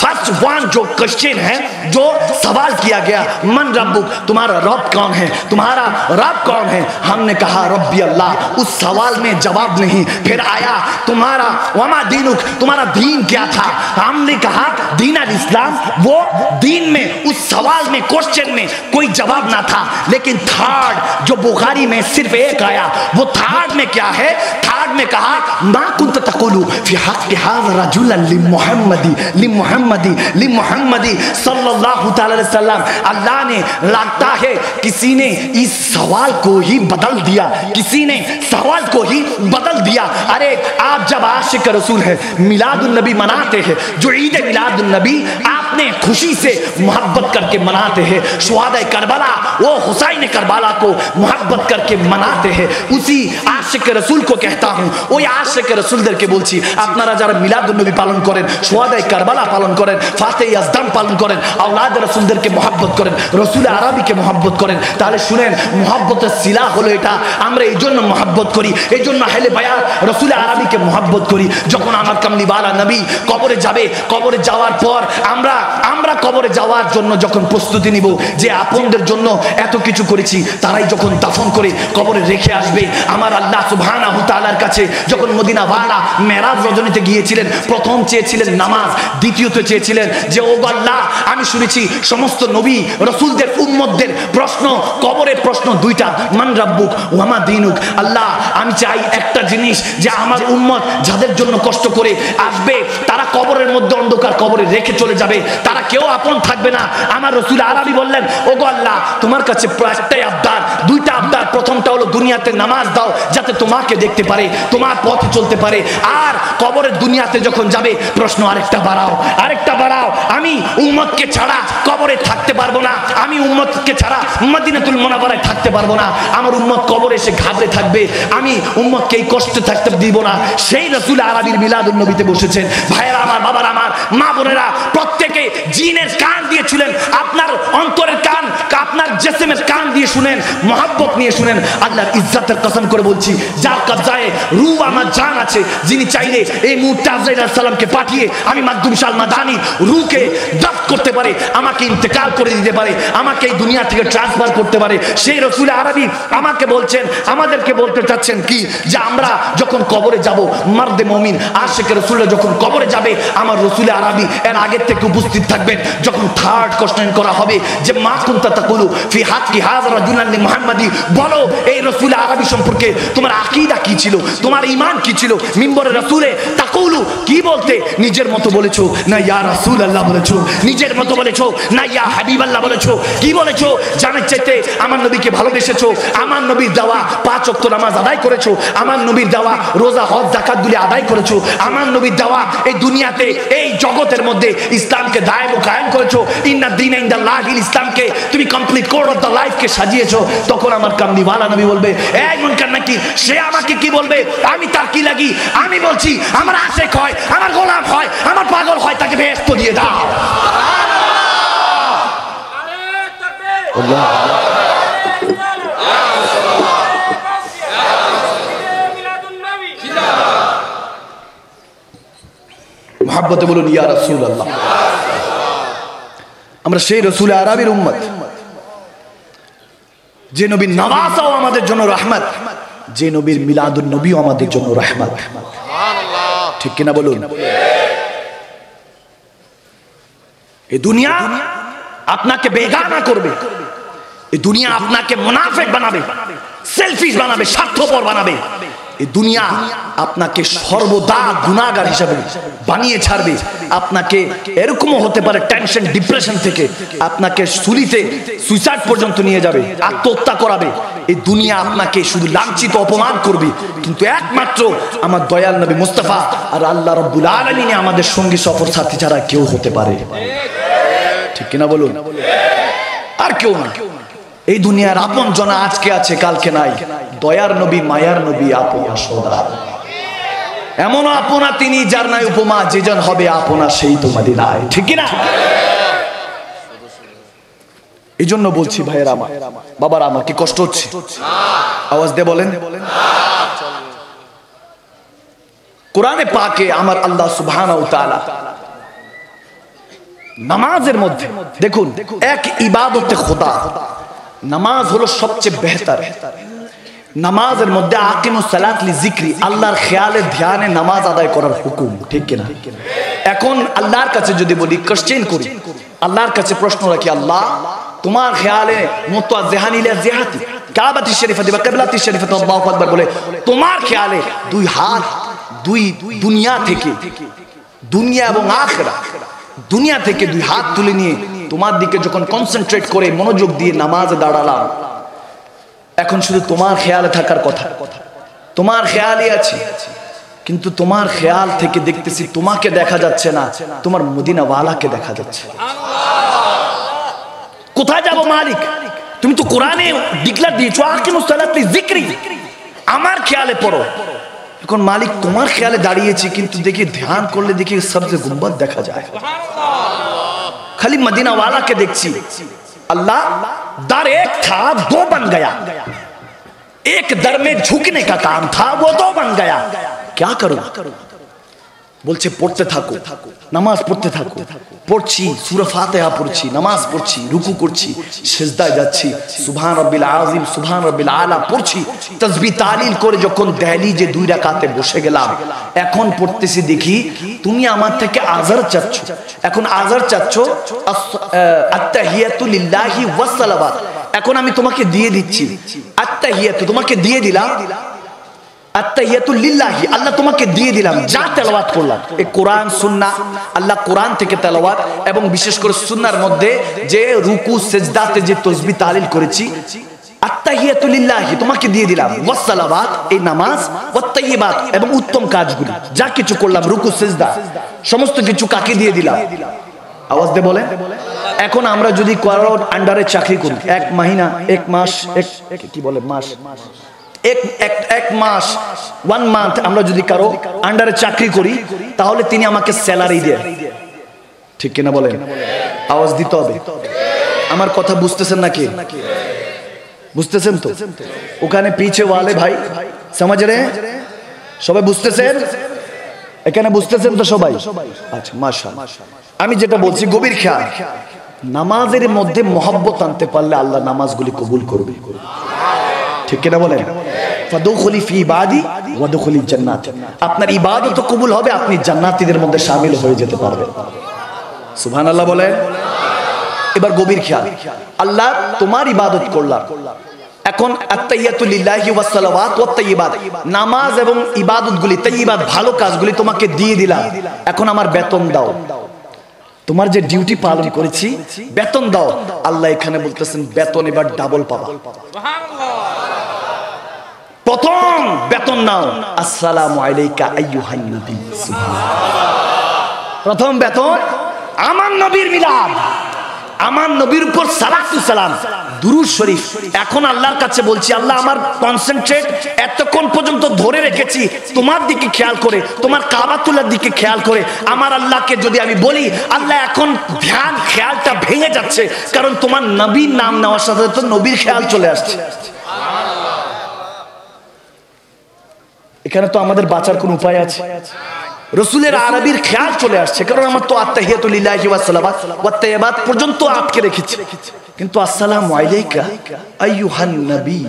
फर्स्ट वन जो क्वेश्चन है, जो सवाल किया गया, मन रब्बुक, तुम्हारा रब कौन है, तुम्हारा रब कौन है? हमने कहा रब्बी अल्लाह। उस सवाल में जवाब नहीं। फिर आया तुम्हारा वमा दीनुक, तुम्हारा दीन क्या था? हमने कहा दीन अल इस्लाम। वो दीन में उस सवाल में क्वेश्चन में कोई जवाब ना था। लेकिन थर्ड जो बुखारी में सिर्फ एक आया, वो थर्ड में क्या है? थर्ड में कहा मा कुंत तक़ुलु फ़ी हक़्क़ि हाज़ा रजुलन लिमुहम्मदी सल्लल्लाहु तआला अलैहि वसल्लम। अल्लाह ने, लगता है किसी ने इस सवाल को ही बदल दिया, किसी ने सवाल को ही बदल दिया। अरे आप जब आशिक रसूल है, मिलादुन नबी मनाते हैं, जो ईद मिलादुन नबी आपने खुशी से मोहब्बत करके मनाते हैं, शुहादाए करबला वो हुसैन करबला को मोहब्बत करके मनाते हैं, उसी आशिक रसूल को कहता हूँ, ওই আশিক রাসূলদেরকে বলছি আপনারা যারা মিলাদুন নবী পালন করেন, শুহাদায়ে কারবালা পালন করেন, ফাতে ইয়াজদাম পালন করেন, আওলাদ রাসূলদেরকে মহব্বত করেন, রসুল আরবিকে মহব্বত করেন, তাহলে শুনেন মহব্বতের সিলা হলো এটা। আমরা এই জন্য মহব্বত করি, এই জন্য আহলে বায়াত রসুল আরবিকে মহব্বত করি। যখন আমার কামলিওয়ালা নবী কবরে যাবে, কবরে যাওয়ার পর আমরা কবরে যাওয়ার জন্য যখন প্রস্তুতি নিব, যে আপনদের জন্য এত কিছু করেছি, তারাই যখন দাফন করে কবরে রেখে আসবে, আমার আল্লাহ সুবহানাহু তাআলার কাছে যখন মদিনা ওয়ালা মেরাজ রজনীতে গিয়েছিলেন, প্রথম চেয়েছিলেন নামাজ, দ্বিতীয়ত চেয়েছিলেন যে ও আল্লাহ, আমি শুনেছি সমস্ত নবী রসুলদের উম্মতদের প্রশ্ন, কবরের প্রশ্ন দুইটা, মান রাব্বুক ওয়ামা দীনুক। আল্লাহ আমি চাই একটা জিনিস, যে আমার উম্মত যাদের জন্য কষ্ট করে আসবে, তারা কবরের মধ্যে অন্ধকার কবরে রেখে চলে যাবে, তারা কেউ আপন থাকবে না। আমার রসুল আরবি বললেন, ওগো আল্লাহ তোমার কাছে একটাই আবদার, দুইটা আবদার। প্রথমটা হলো দুনিয়াতে নামাজ দাও, যাতে তোমাকে দেখতে পারে, তোমার পথে চলতে পারে। আর কবরের দুনিয়াতে যখন যাবে, প্রশ্ন আরেকটা বাড়াও, আরেকটা বাড়াও। আমি উম্মতকে ছাড়া কবরে থাকতে পারবো না, আমি উম্মতকে ছাড়া মদিনাতুল মুনাওয়ারায় থাকতে পারবো না। আমার উম্মত কবরে এসে ঘাবড়ে থাকবে, আমি উম্মতকে এই কষ্টে থাকতে দিব না। সেই রাসূল আরবির মিলাদুন নবীতে বসেছেন। ভাইয়েরা আমার, বাবারা আমার, মা বোনেরা, প্রত্যেকে জিনের কান দিয়ে শুনেন, আপনার অন্তরের কান, আপনার জিসমের কান দিয়ে শুনেন, মহব্বত নিয়ে শুনেন। আল্লাহর ইজ্জতের কসম করে বলছি, যার কবজায়ে রূহ আমার জান আছে, যিনি চাইলে এই মুহূর্তে আজরাইল আলাইহিস সালামকে পাঠিয়ে আমি মাকদুম শাহ মাদানী রূহকে জব্দ করতে পারে, আমাকে ইন্তেকাল করে দিতে পারে, আমাকে এই দুনিয়া থেকে ট্রান্সফার করতে পারে। সেই রাসূল আরবি আমাকে বলছেন, আমাদেরকে বলতে চাচ্ছেন কি, যে আমরা যখন কবরে যাব, মারদে মুমিন আশিক রাসূলরা যখন কবরে যাবে, আমার রাসূল আরবি এর আগের থেকে উপস্থিত থাকবেন। যখন থার্ড কোশ্চেন করা হবে যে মা কুনতা তাকুলু ফি হাক্কি হাযা রাজুলান লিমুহাম্মাদি, বলো এই রাসূল আরবি সম্পর্কে তোমার আকীদা কি ছিল, তোমার ঈমান কি ছিল? মিম্বরে রাসূলে তাকুলু কি বলতে? নিজের মতো বলেছো না ইয়া রাসূলুল্লাহ বলেছো, নিজের মতো বলেছো না ইয়া হাবিবাল্লাহ বলেছো, কি বলেছো? জানের চাইতে আমার নবীকে ভালোবেসেছো, আমার নবীর দেওয়া 5 ওয়াক্ত নামাজ আদায় করেছো, আমার নবীর দেওয়া রোজা হজ যাকাত গুলি আদায় করেছো, আমার নবীর দেওয়া এই দুনিয়াতে এই জগতের মধ্যে ইসলামকে দায়েম ও কায়েম করেছো। ইন্না দীনা ইনদাল্লাহিল ইসলামকে তুমি কমপ্লিট কোড অফ দ্য লাইফকে সাজিয়েছো। তখন আমার কামলিওয়ালা নবী বলবে, এই মুনকার নাকি, সে আমাকে কি বলবে? আমি তার কি লাগি? আমি বলছি আমার আশিক হয়, আমার গোলাম হয়, আমার পাগল হয়, তাকে বেহেশত দিয়ে দাও। আল্লাহ মুহাব্বতে বলুন ইয়া রাসূলুল্লাহ। আমরা সেই রাসূল আরবির উম্মত, যে নবীর নওয়াজাও আমাদের জন্য রহমত, যে নবীর মিলাদুন নবীও আমাদের জন্য রহমত। সুবহানাল্লাহ, ঠিক কিনা বলুন? এই দুনিয়া আপনাকে বেগানা করবে, এই দুনিয়া আপনাকে মুনাফিক বানাবে, সেলফিশ বানাবে, স্বার্থপর বানাবে। এই দুনিয়া আপনাকে সর্বদা গুনাহগার হিসাবে বানিয়ে ছাড়বে। আপনাকে এরকমও হতে পারে টেনশন ডিপ্রেশন থেকে আপনাকে সুলিতে সুইসাইড পর্যন্ত নিয়ে যাবে, আত্মহত্যা করাবে। এই দুনিয়া আপনাকে শুধু লাঞ্ছিত অপমান করবে, কিন্তু একমাত্র আমার দয়াল নবী মুস্তাফা আর আল্লাহ রাব্বুল আলামিন আমাদের সঙ্গী সফর সাথী ছাড়া কেউ হতে পারে, ঠিক কিনা বলুন? আর কেউ না। এই দুনিয়ার আপন জনা আজকে আছে কালকে নাই। দয়ার নবী মায়ার নবী আপনা সদা, এমন আপনা তিনি যার নাই উপমা, যে জন হবে আপনা সেই তো মদিনায়, ঠিক কিনা? এই জন্য বলছি ভাইয়েরা আমার, বাবার আমার কি কষ্ট হচ্ছে? আওয়াজ দিয়ে বলেন। কোরআনে পাকে আমার আল্লাহ সুবহানাহু ওয়া তাআলা নামাজের মধ্যে দেখুন, এক ইবাদতে খোদা নামাজ হলো সবচেয়ে বেহতর। নামাজের মধ্যে আকিমুস সালাত লিযিকরি, আল্লাহর খেয়ালে ধ্যানে নামাজ আদায় করার হুকুম, ঠিক কিনা? এখন আল্লাহর কাছে যদি বলি, কোশ্চেন করি, আল্লাহর কাছে প্রশ্ন রাখি, আল্লাহ তোমার খেয়ালে মুতাজ্জিহান ইলা জিহাতি কাবাতি শরীফাতি বা কিবলাতি শরীফাতি আল্লাহু আকবার বলে তোমার খেয়ালে দুই হাত দুই দুনিয়া থেকে, দুনিয়া এবং আখিরা, দুনিয়া থেকে দুই হাত তুলে নিয়ে তোমার দিকে যখন কনসেন্ট্রেট করে মনোযোগ দিয়ে নামাজে দাঁড়ালাম, এখন শুধু তোমার খেয়ালে থাকার কথা, তোমার খেয়ালই আছে, কিন্তু তোমার খেয়াল থেকে দেখতেছি তোমাকে দেখা যাচ্ছে না, তোমার মদিনাওয়ালাকে দেখা যাচ্ছে। কোথায় যাব মালিক? তুমি তো কোরআনে ডিক্লেয়ার দিয়েছো আকিমুস সালাত লিযিকরি, আমার খেয়ালে পড়ো। এখন মালিক তোমার খেয়ালে দাঁড়িয়েছি, কিন্তু দেখি ধ্যান করলে দেখি সবজে গুম্বদ দেখা যায়, खाली मदीना वाला के देखी। अल्लाह दर एक था दो बन गया, एक दर में झुकने का काम था वो दो बन गया, क्या करूं? বলছে পড়তে থাকো, নামাজ পড়তে থাকো। পড়ছি সূরা ফাতিহা পড়ছি, নামাজ পড়ছি, রুকু করছি, সিজদায় যাচ্ছি, সুবহান রাব্বিল আযীম সুবহান রাব্বিল আলা পড়ছি, তাসবিহ তাহলিল করে যখন দহলিজে দুই রাকাতে বসে গেলাম, এখন পড়তেছি দেখি তুমি আমার থেকে আযার চাচ্ছ। এখন আযার চাচ্ছ আত্তাহিয়াতু লিল্লাহি ওয়াস সালাওয়াত, এখন আমি তোমাকে দিয়ে দিচ্ছি আত্তাহিয়াতু, তোমাকে দিয়ে দিলাম আত্তাহিয়াতু লিল্লাহি, আল্লাহ তোমাকে দিয়ে দিলাম, যা তেলাওয়াত করলাম এই কোরআন সুন্নাহ, আল্লাহ কোরআন থেকে তেলাওয়াত এবং বিশেষ করে সুন্নাহর মধ্যে যে রুকু সিজদাতে যে তাসবিহ তাহলিল করেছি, আত্তাহিয়াতু লিল্লাহি তোমাকে দিয়ে দিলাম, ওয়াস সালাওয়াত এই নামাজ, ওয়াত তাইয়্যিবাত এবং উত্তম কাজগুলি যা কিছু করলাম, রুকু সিজদা সমস্ত কিছু কাকে দিয়ে দিলাম? আওয়াজ দিয়ে বলেন। এখন আমরা যদি কারোর আন্ডারে চাকরি করি, এক মাহিনা, এক মাস, এক কি বলে মাস, এক মাস, 1 মান্থ আমরা যদি কারো আন্ডারে চাকরি করি, তাহলে তিনি আমাকে স্যালারি দেয়, ঠিক কিনা বলেন? আওয়াজ দিতে হবে। আমার কথা বুঝতেছেন নাকি? বুঝতেছেন তো? ওখানে পিছে ওয়ালে ভাই সমাজ রে, সবাই বুঝতেছেন? এখানে বুঝতেছেন তো সবাই? আচ্ছা মাশাআল্লাহ। আমি যেটা বলছি গভীর খেয়াল, নামাজের মধ্যে মহব্বত আনতে পারলে আল্লাহ নামাজগুলি কবুল করবে, ঠিক কিনা বলেন? ফাদখুলি ফি ইবাদি ওয়াদখুলি জান্নাত, আপনার ইবাদত কবুল হবে, আপনি জান্নাতীদের মধ্যে শামিল হয়ে যেতে পারবেন। সুবহানাল্লাহ বলেন। এবার গভীর খেয়াল, আল্লাহ তোমার ইবাদত করলাম, এখন আত্তাহিয়াতু লিল্লাহি ওয়াস সালাওয়াত ওয়াত তাইয়্যিবাত, নামাজ এবং ইবাদতগুলি তাইয়্যিবাত ভালো কাজগুলি তোমাকে দিয়ে দিলাম, এখন আমার বেতন দাও, তোমার যে ডিউটি পালন করেছি বেতন দাও। আল্লাহ এখানে বলতেছেন বেতন এবার ডাবল পাবা, প্রথম বেতন নাও, আসসালামু আলাইকা আইয়ুহান নবী, প্রথম বেতন আমার নবীর মিলাদ, আমার নবীর উপর সালাতু সালাম, দুরূদ শরীফ। এখন আল্লাহর কাছে বলছি, আল্লাহ আমার কনসেন্ট্রেট এতক্ষণ পর্যন্ত ধরে রেখেছি তোমার দিকে খেয়াল করে, তোমার কাবাতুল্লাহর দিকে খেয়াল করে। আমার আল্লাহকে যদি আমি বলি, আল্লাহ এখন ধ্যান খেয়ালটা ভেঙে যাচ্ছে, কারণ তোমার নবীর নাম নেওয়ার সাথে সাথে নবীর খেয়াল চলে আসছে। এখানে তো আমাদের বাঁচার কোন উপায় আছে? রাসূলের আরবির খেয়াল চলে আসছে, কারণ আমার তো আত্তাহিয়াতু লিল্লাহি ওয়াস সালাওয়াত ওয়াত তাইয়্যিবাত পর্যন্ত আটকে রেখেছি, কিন্তু আসসালামু আলাইকা আইয়ুহান নবী,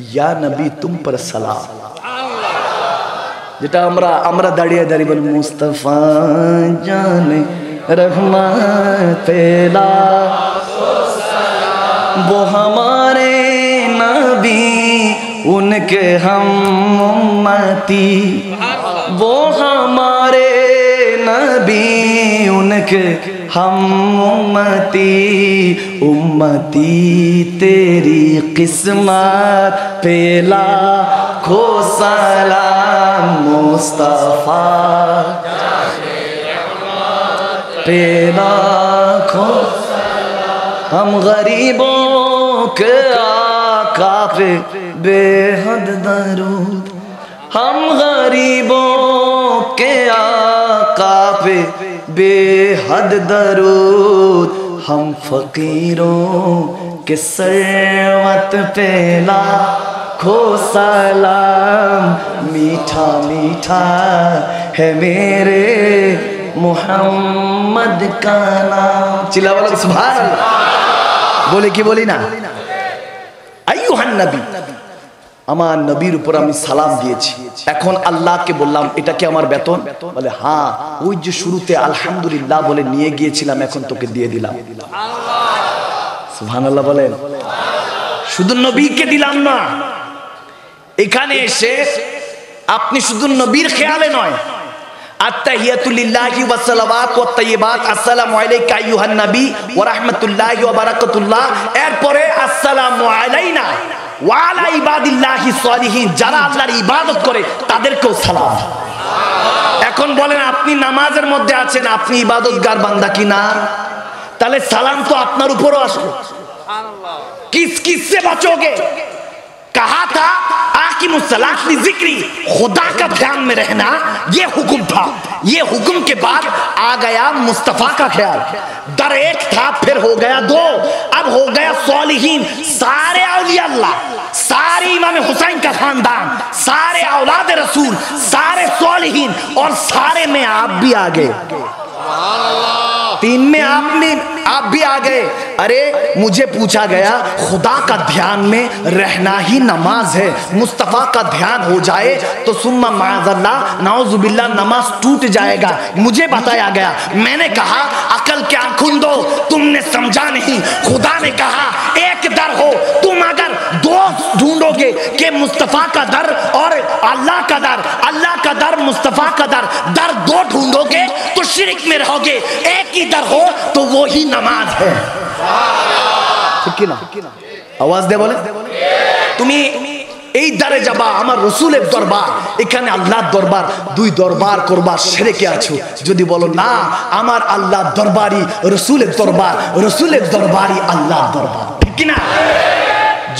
ইয়া নবী তুম পর সালাম, যেটা আমরা দাঁড়িয়ে দাঁড়িয়ে বলি মুস্তাফা জানে রহমতেলা वो हमारे नबी उनके हम उम्मती, वो हमारे नबी उनके हम उम्मती, उम्मती तेरी किस्मत पे लाखों सलाम, मुस्तफा पे लाखों हम गरीबों के आका पे बेहद दरूद, हम गरीबों के आका पे बेहद दरूद, हम फकीरों के सरवत पे लाखों सलाम, मीठा मीठा है मेरे मोहम्मद का नाम। चिल्ला वाला सुभान अल्लाह। बोले কি বলি না? আইয়ুহান নবী, আমার নবীর উপর আমি সালাম দিয়েছি, এখন আল্লাহকে বললাম এটা কি আমার বেতন? বলে হ্যাঁ, ওই যে শুরুতে আলহামদুলিল্লাহ বলে নিয়ে গিয়েছিলাম এখন তোকে দিয়ে দিলাম। সুবহানাল্লাহ বলেন। শুধু নবীকে দিলাম না, এখানে এসে আপনি শুধু নবীর খেয়ালে নয়, আত্তাহিয়াতু লিল্লাহি ওয়া সালাওয়াত ওয়া তাইয়্যিবাত, আসসালামু আলাইকা আইয়ুহান নবী ওয়া রাহমাতুল্লাহি ওয়া বারাকাতুল্লাহ, এরপরে আসসালামু আলাইনা ওয়া আলা ইবাদিল্লাহি সালিহিন, যারা আল্লাহর ইবাদত করে তাদেরকেও সালাম। এখন বলেন আপনি নামাজের মধ্যে আছেন, আপনি ইবাদতগার বান্দা কি না? তাহলে সালাম তো আপনার উপরও আসবে। किससे बचोगे? कहा था आकिमुस्सलात लिज़िक्री, खुदा का ध्यान में रहना ये हुक्म था। ये हुक्म के बाद आ गया मुस्तफा का ख्याल। दर एक था, फिर हो गया दो, अब हो गया सालिहीन, सारे औलिया अल्लाह, सारे इमाम हुसैन का खानदान, सारे औलाद रसूल, सारे सालिहीन, और सारे में आप भी आ गए। तीन में आप भी आ गए। अरे मुझे पूछा गया खुदा का ध्यान में रहना ही नमाज है, मुस्तफा का ध्यान हो जाए तो सुम्मा माज़अल्लाह नाउज़ुबिल्लाह नमाज टूट जाएगा। मुझे बताया गया, मैंने कहा अकल क्या खुन दो, तुमने समझा नहीं। खुदा ने कहा एक दर हो, तुम अगर दो ढूंढोगे कि मुस्तफा का दर और अल्लाह का दर, अल्लाह का दर मुस्तफा का दर, दर दो ढूंढोगे तो शिरक में रहोगे। एक ही दर हो तो वो ही नमाज है। ঠিক কি না? আওয়াজ দে বলে। তুমি এই দারে যাবা, আমার রসুলের দরবার, এখানে আল্লাহর দরবার, দুই দরবার করবা, শিরকে আছো। যদি বলো না আমার আল্লাহর দরবারই রসুলের দরবার, রসুলের দরবারই আল্লাহর দরবার, ঠিক কি না?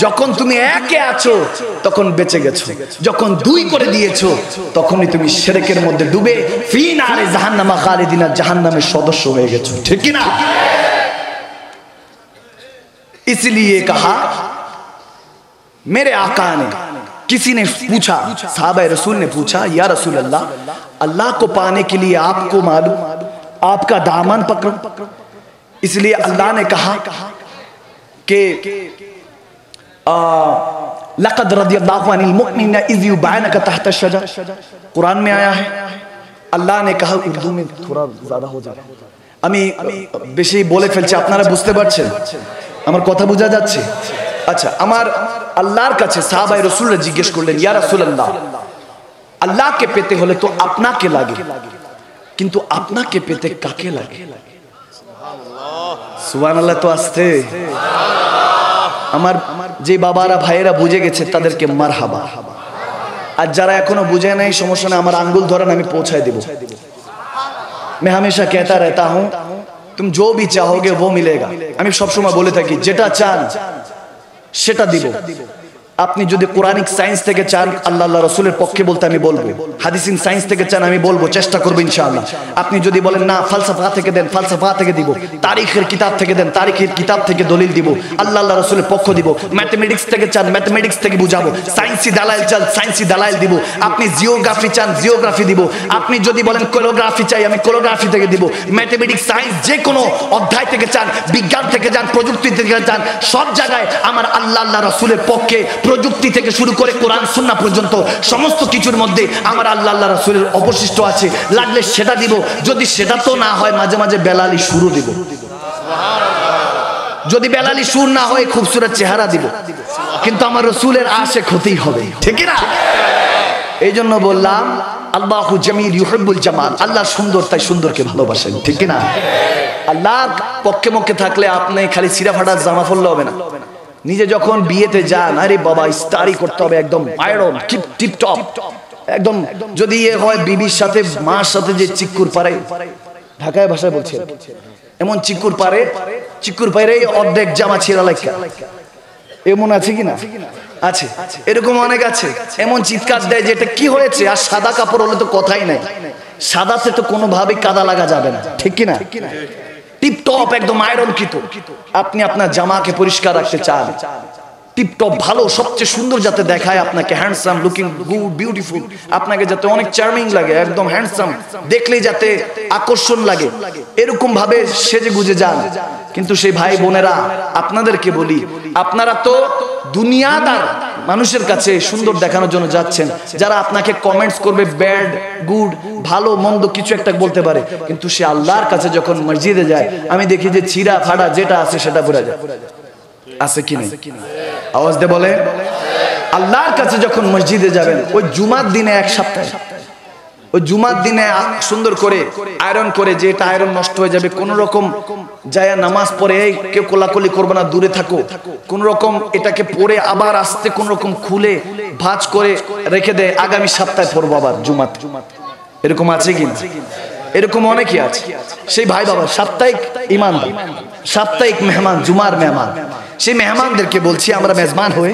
যখন তুমি একে আছো তখন বেঁচে গেছো, যখন দুই করে দিয়েছো তখনই তুমি শিরকের মধ্যে ডুবে ফি নারে জাহান্নামা খালিদিনা, জাহান্নামের সদস্য হয়ে গেছো, ঠিক কি না? इसलिए कहा मेरे आका ने, किसी ने पूछा, साहबा रसूल ने पूछा, या रसूल अल्लाह, अल्लाह को पाने के लिए आपको मालूम, आपका दामन पकड़ो। इसलिए अल्लाह ने कहा कि लक़द रदियल्लाहु अनिल मुमिनीना इज़ युबायिनूका तहत अश-शजर, कुरान में आया है। अल्लाह ने कहा, उर्दू में थोड़ा ज़्यादा हो जाए, আমি বেশি বলে ফেলছি, আপনারা বুঝতে পারছেন? আমার কথা বোঝা যাচ্ছে? আচ্ছা, আমার আল্লাহর কাছে সাহাবায়ে রাসূলরা জিজ্ঞেস করলেন, ইয়া রাসূলুল্লাহ, আল্লাহকে পেতে হলে তো আপনাকে লাগে, কিন্তু আপনাকে পেতে কাকে লাগে? সুবহানাল্লাহ। তো আসতে আমার যে বাবারা ভাইয়েরা বুঝে গেছে তাদেরকে মারহাবা, আর যারা এখনো বুঝে নাই সমস্যা না, আমার আঙ্গুল ধরেন আমি পৌঁছায় দেব। मैं हमेशा कहता रहता हूं तुम जो भी चाहोगे वो मिलेगा। আমি সব সময় বলে থাকি যেটা চান সেটা দিব। আপনি যদি কোরআনিক সায়েন্স থেকে চান আল্লাহ আল্লাহ রাসূলের পক্ষে বলতে আমি বলবো, হাদিসিন সায়েন্স থেকে চান আমি বলবো, চেষ্টা করব ইনশাআল্লাহ। আপনি যদি বলেন না ফালসাফা থেকে দেন, ফালসাফা থেকে দিব। তারিখের কিতাব থেকে দেন, তারিখের কিতাব থেকে দলিল দিব, আল্লাহ আল্লাহ রাসূলের পক্ষ দিব। ম্যাথমেটিক্স থেকে চান ম্যাথমেটিক্স থেকে বুঝাবো, সায়েন্সি দালাইল চান সায়েন্সি দালাইল দিব। আপনি জিওগ্রাফি চান জিওগ্রাফি দিব। আপনি যদি বলেন কোরিওগ্রাফি চাই আমি কোরিওগ্রাফি থেকে দিব। ম্যাথমেটিক্স সায়েন্স যে কোনো অধ্যায় থেকে চান, বিজ্ঞান থেকে চান, প্রযুক্তি থেকে চান, সব জায়গায় আমার আল্লাহ আল্লাহ রাসূলের পক্ষে, প্রযুক্তি থেকে শুরু করে কোরআন সুন্নাহ পর্যন্ত সমস্ত কিছুর মধ্যে আমার আল্লাহ আল্লাহ রাসূলের অবশিষ্ট আছে, লাগলে সেটা দিব। যদি সেটা তো না হয় মাঝে মাঝে বেলালি সুরও দিব। যদি বেলালি সুর না হয় খুবসুরত চেহারা দিব। কিন্তু আমার রসুলের আশিক হতেই হবে, ঠিক না? এই জন্য বললাম আল্লাহু জামিল ইউহিব্বুল জামাল, আল্লাহ সুন্দর তাই সুন্দরকে ভালোবাসেন, ঠিক না? আল্লাহর পক্ষে মক্ষে থাকলে আপনি খালি সিরা ফাটা জামা পরলে হবে না। নিজে যখন বিয়েতে যান, আরে বাবা ইস্তারি করতে হবে একদম আয়রন টিপ টপ একদম। যদি এ হয় বিবির সাথে মার সাথে যে চিক্কুর পারে, ঢাকায় ভাষায় বলছে এমন চিক্কুর পারে অর্ধেক জামা ছিঁড়া লাগা, এমন আছে কিনা? আছে, এরকম অনেক আছে। এমন চিৎকার দেয় যে এটা কি হয়েছে। আর সাদা কাপড় হলে তো কথাই নাই, সাদাতে তো কোনোভাবে কাদা লাগা যাবে না, ঠিক কিনা? টিপ টপ একদম আয়রন কৃত। আপনি আপনার জামাকে পরিষ্কার রাখতে চান, টিপ টপ ভালো সবচেয়ে সুন্দর যাতে দেখায় আপনাকে, হ্যান্ডসাম লুকিং গুড বিউটিফুল, আপনাকে যাতে অনেক চার্মিং লাগে, একদম হ্যান্ডসাম দেখলেই যাতে আকর্ষণ লাগে, এরকম ভাবে সেজে গুজে যান। কিন্তু সেই ভাই বোনেরা আপনাদেরকে বলি, আপনারা তো দুনিয়াদার মানুষের কাছে সুন্দর দেখানোর জন্য যাচ্ছেন, যারা আপনাকে কমেন্টস করবে ব্যাড গুড ভালো মন্দ কিছু একটা বলতে পারে, কিন্তু সে আল্লাহর কাছে যখন মসজিদে যায় আমি দেখি যে ছিঁড়া ফাড়া যেটা আছে সেটা পড়ে যায়, আছে কি নেই? আওয়াজ দিয়ে বলে। আল্লাহর কাছে যখন মসজিদে যাবেন ওই জুমার দিনে এক সপ্তাহে, ওই জুমার দিনে সুন্দর করে আয়রন করে, যে এটা আয়রন নষ্ট হয়ে যাবে, কোন রকম যায় নামাজ পড়ে কেউ কোলাকুলি করবে না, দূরে থাকো, কোন রকম এটাকে পরে আবার আসতে কোন রকম খুলে ভাঁজ করে রেখে দেয়, আগামী সপ্তাহে পড়বো আবার জুমাত। এরকম আছে কি না? এরকম অনেকই আছে। সেই ভাই বাবা সাপ্তাহিক ইমানদার, সাপ্তাহিক মেহমান, জুমার মেহমান, সেই মেহমানদেরকে বলছি আমরা মেজবান হয়ে,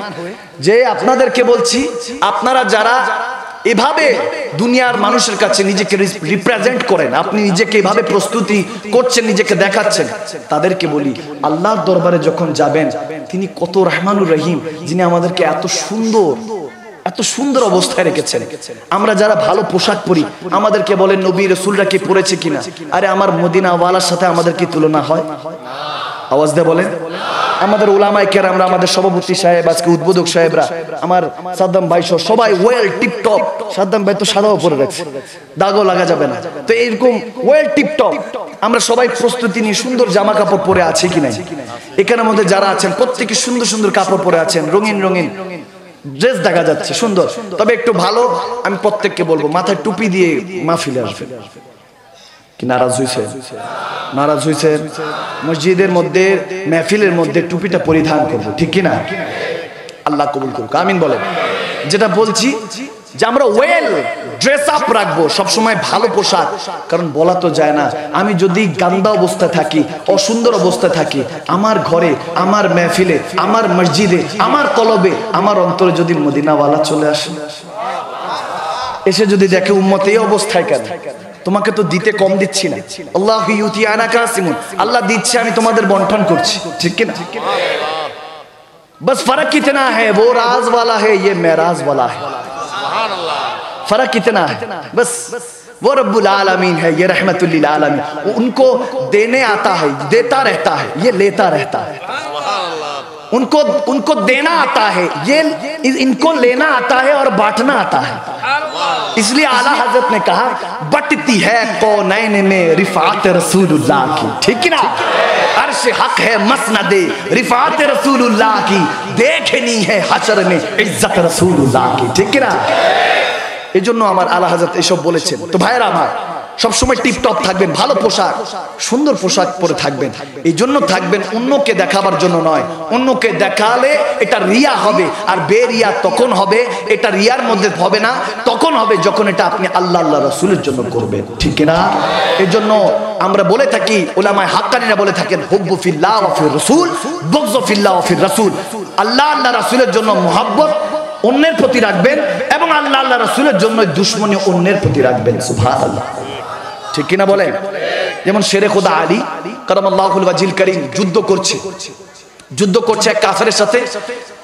যে আপনাদেরকে বলছি আপনারা যারা এভাবে দুনিয়ার মানুষের কাছে নিজেকে রিপ্রেজেন্ট করেন, আপনি নিজেকে এভাবে প্রস্তুতি করছেন, নিজেকে দেখাচ্ছেন, তাদেরকে বলি আল্লাহর দরবারে যখন যাবেন তিনি কত রহমানুর রহিম, যিনি আমাদেরকে এত সুন্দর অবস্থায় রেখেছেন। আমরা যারা ভালো পোশাক পরি আমাদেরকে বলেন নবী রাসূলরা কি পরেছে কিনা, আরে আমার মদিনা ওয়ালার সাথে আমাদের কি তুলনা হয়? আওয়াজ দিয়ে বলেন। আমাদের উলামায়ে কেরামরা, আমাদের সভাপতি সাহেব, আজকে উদ্বোধক সাহেবরা, আমার সাদ্দাম ভাই সহ সবাই ওয়েল টিপ টপ। সাদ্দাম ভাই তো সাদাও পরে রাখছে, দাগও লাগা যাবে না, তো এরকম ওয়েল টিপ টপ আমরা সবাই প্রস্তুতি নিয়ে সুন্দর জামা কাপড় পরে আছে কি নাই? এখানের মধ্যে যারা আছেন প্রত্যেকে সুন্দর সুন্দর কাপড় পরে আছেন, রঙিন রঙিন ড্রেস দেখা যাচ্ছে সুন্দর। তবে একটু ভালো আমি প্রত্যেককে বলবো মাথায় টুপি দিয়ে মাহফিলে আসবে। কি নারাজ হইছে? নারাজ হইছে? মসজিদের মধ্যে মাহফিলের মধ্যে টুপিটা পরিধান করব, ঠিক কি না? আল্লাহ কবুল করুক, আমিন বলেন। যেটা বলছি যে আমরা ওয়েল ড্রেস আপ রাখবো, সবসময় ভালো পোশাক, কারণ বলা তো যায় না আমি যদি গান্দা অবস্থায় থাকি, অসুন্দর অবস্থায় থাকি, আমার ঘরে, আমার মাহফিলে, আমার মসজিদে, আমার কলবে, আমার অন্তরে যদি মদিনাওয়ালা চলে আসে, এসে যদি দেখে উম্মত এই অবস্থায় কেন, তোমাকে তো দিতে কম দিচ্ছি না, আল্লাহু ইউতি আনা কাসিমুন, আল্লাহ দিচ্ছে আমি তোমাদের বন্টন করছি, ঠিক কি না? बस फर्क कितना है, वो राज वाला है, ये मेराज वाला है। फर्क कितना है, बस वो रब्बुल आलमीन है, ये रहमतुल लिल आलमीन। उनको देने आता है, देता रहता है, ये लेता रहता है। उनको देना आता है, ये इनको लेना आता है और बांटना आता है। इसलिए आला हजरत ने कहा बटती है कौनैन में रिफात रसूलुल्लाह की, ठीक ना? अर्श हक है मसनदे रिफात रसूलुल्लाह की, देखनी है हशर में इज्जत रसूलुल्लाह की, ठीक ना? এই জন্য আমার আলা হযরত এসব বলেছেন। তো ভাইরা আমার সব সময় টিপ টপ থাকবেন, ভালো পোশাক, সুন্দর পোশাক পরে থাকবেন। এই জন্য থাকবেন অন্যকে দেখাবার জন্য নয়, অন্যকে দেখালে এটা রিয়া হবে, আর বেরিয়া তখন হবে, এটা রিয়ার মধ্যে হবে না, তখন হবে যখন এটা আপনি আল্লাহ রাসূলের জন্য করবেন, ঠিক না? এই জন্য আমরা বলে থাকি, উলামায়ে হাক্কানীরা বলে থাকেন হুব্বু ফিল্লাহ ওয়া ফির রাসূল, বুগযু ফিল্লাহ ওয়া ফির রাসূল। আল্লাহ রাসূলের জন্য মুহাব্বত অন্যের প্রতি রাখবেন, এবং আল্লাহ রাসূলের জন্য দুশমনী অন্যের প্রতি রাখবেন। সুবহানাল্লাহ, ঠিক কিনা বলেন? যেমন শেরে খোদা আলী কারামাল্লাহুল ওয়াজিল কারীম যুদ্ধ করছে এক কাফেরের সাথে,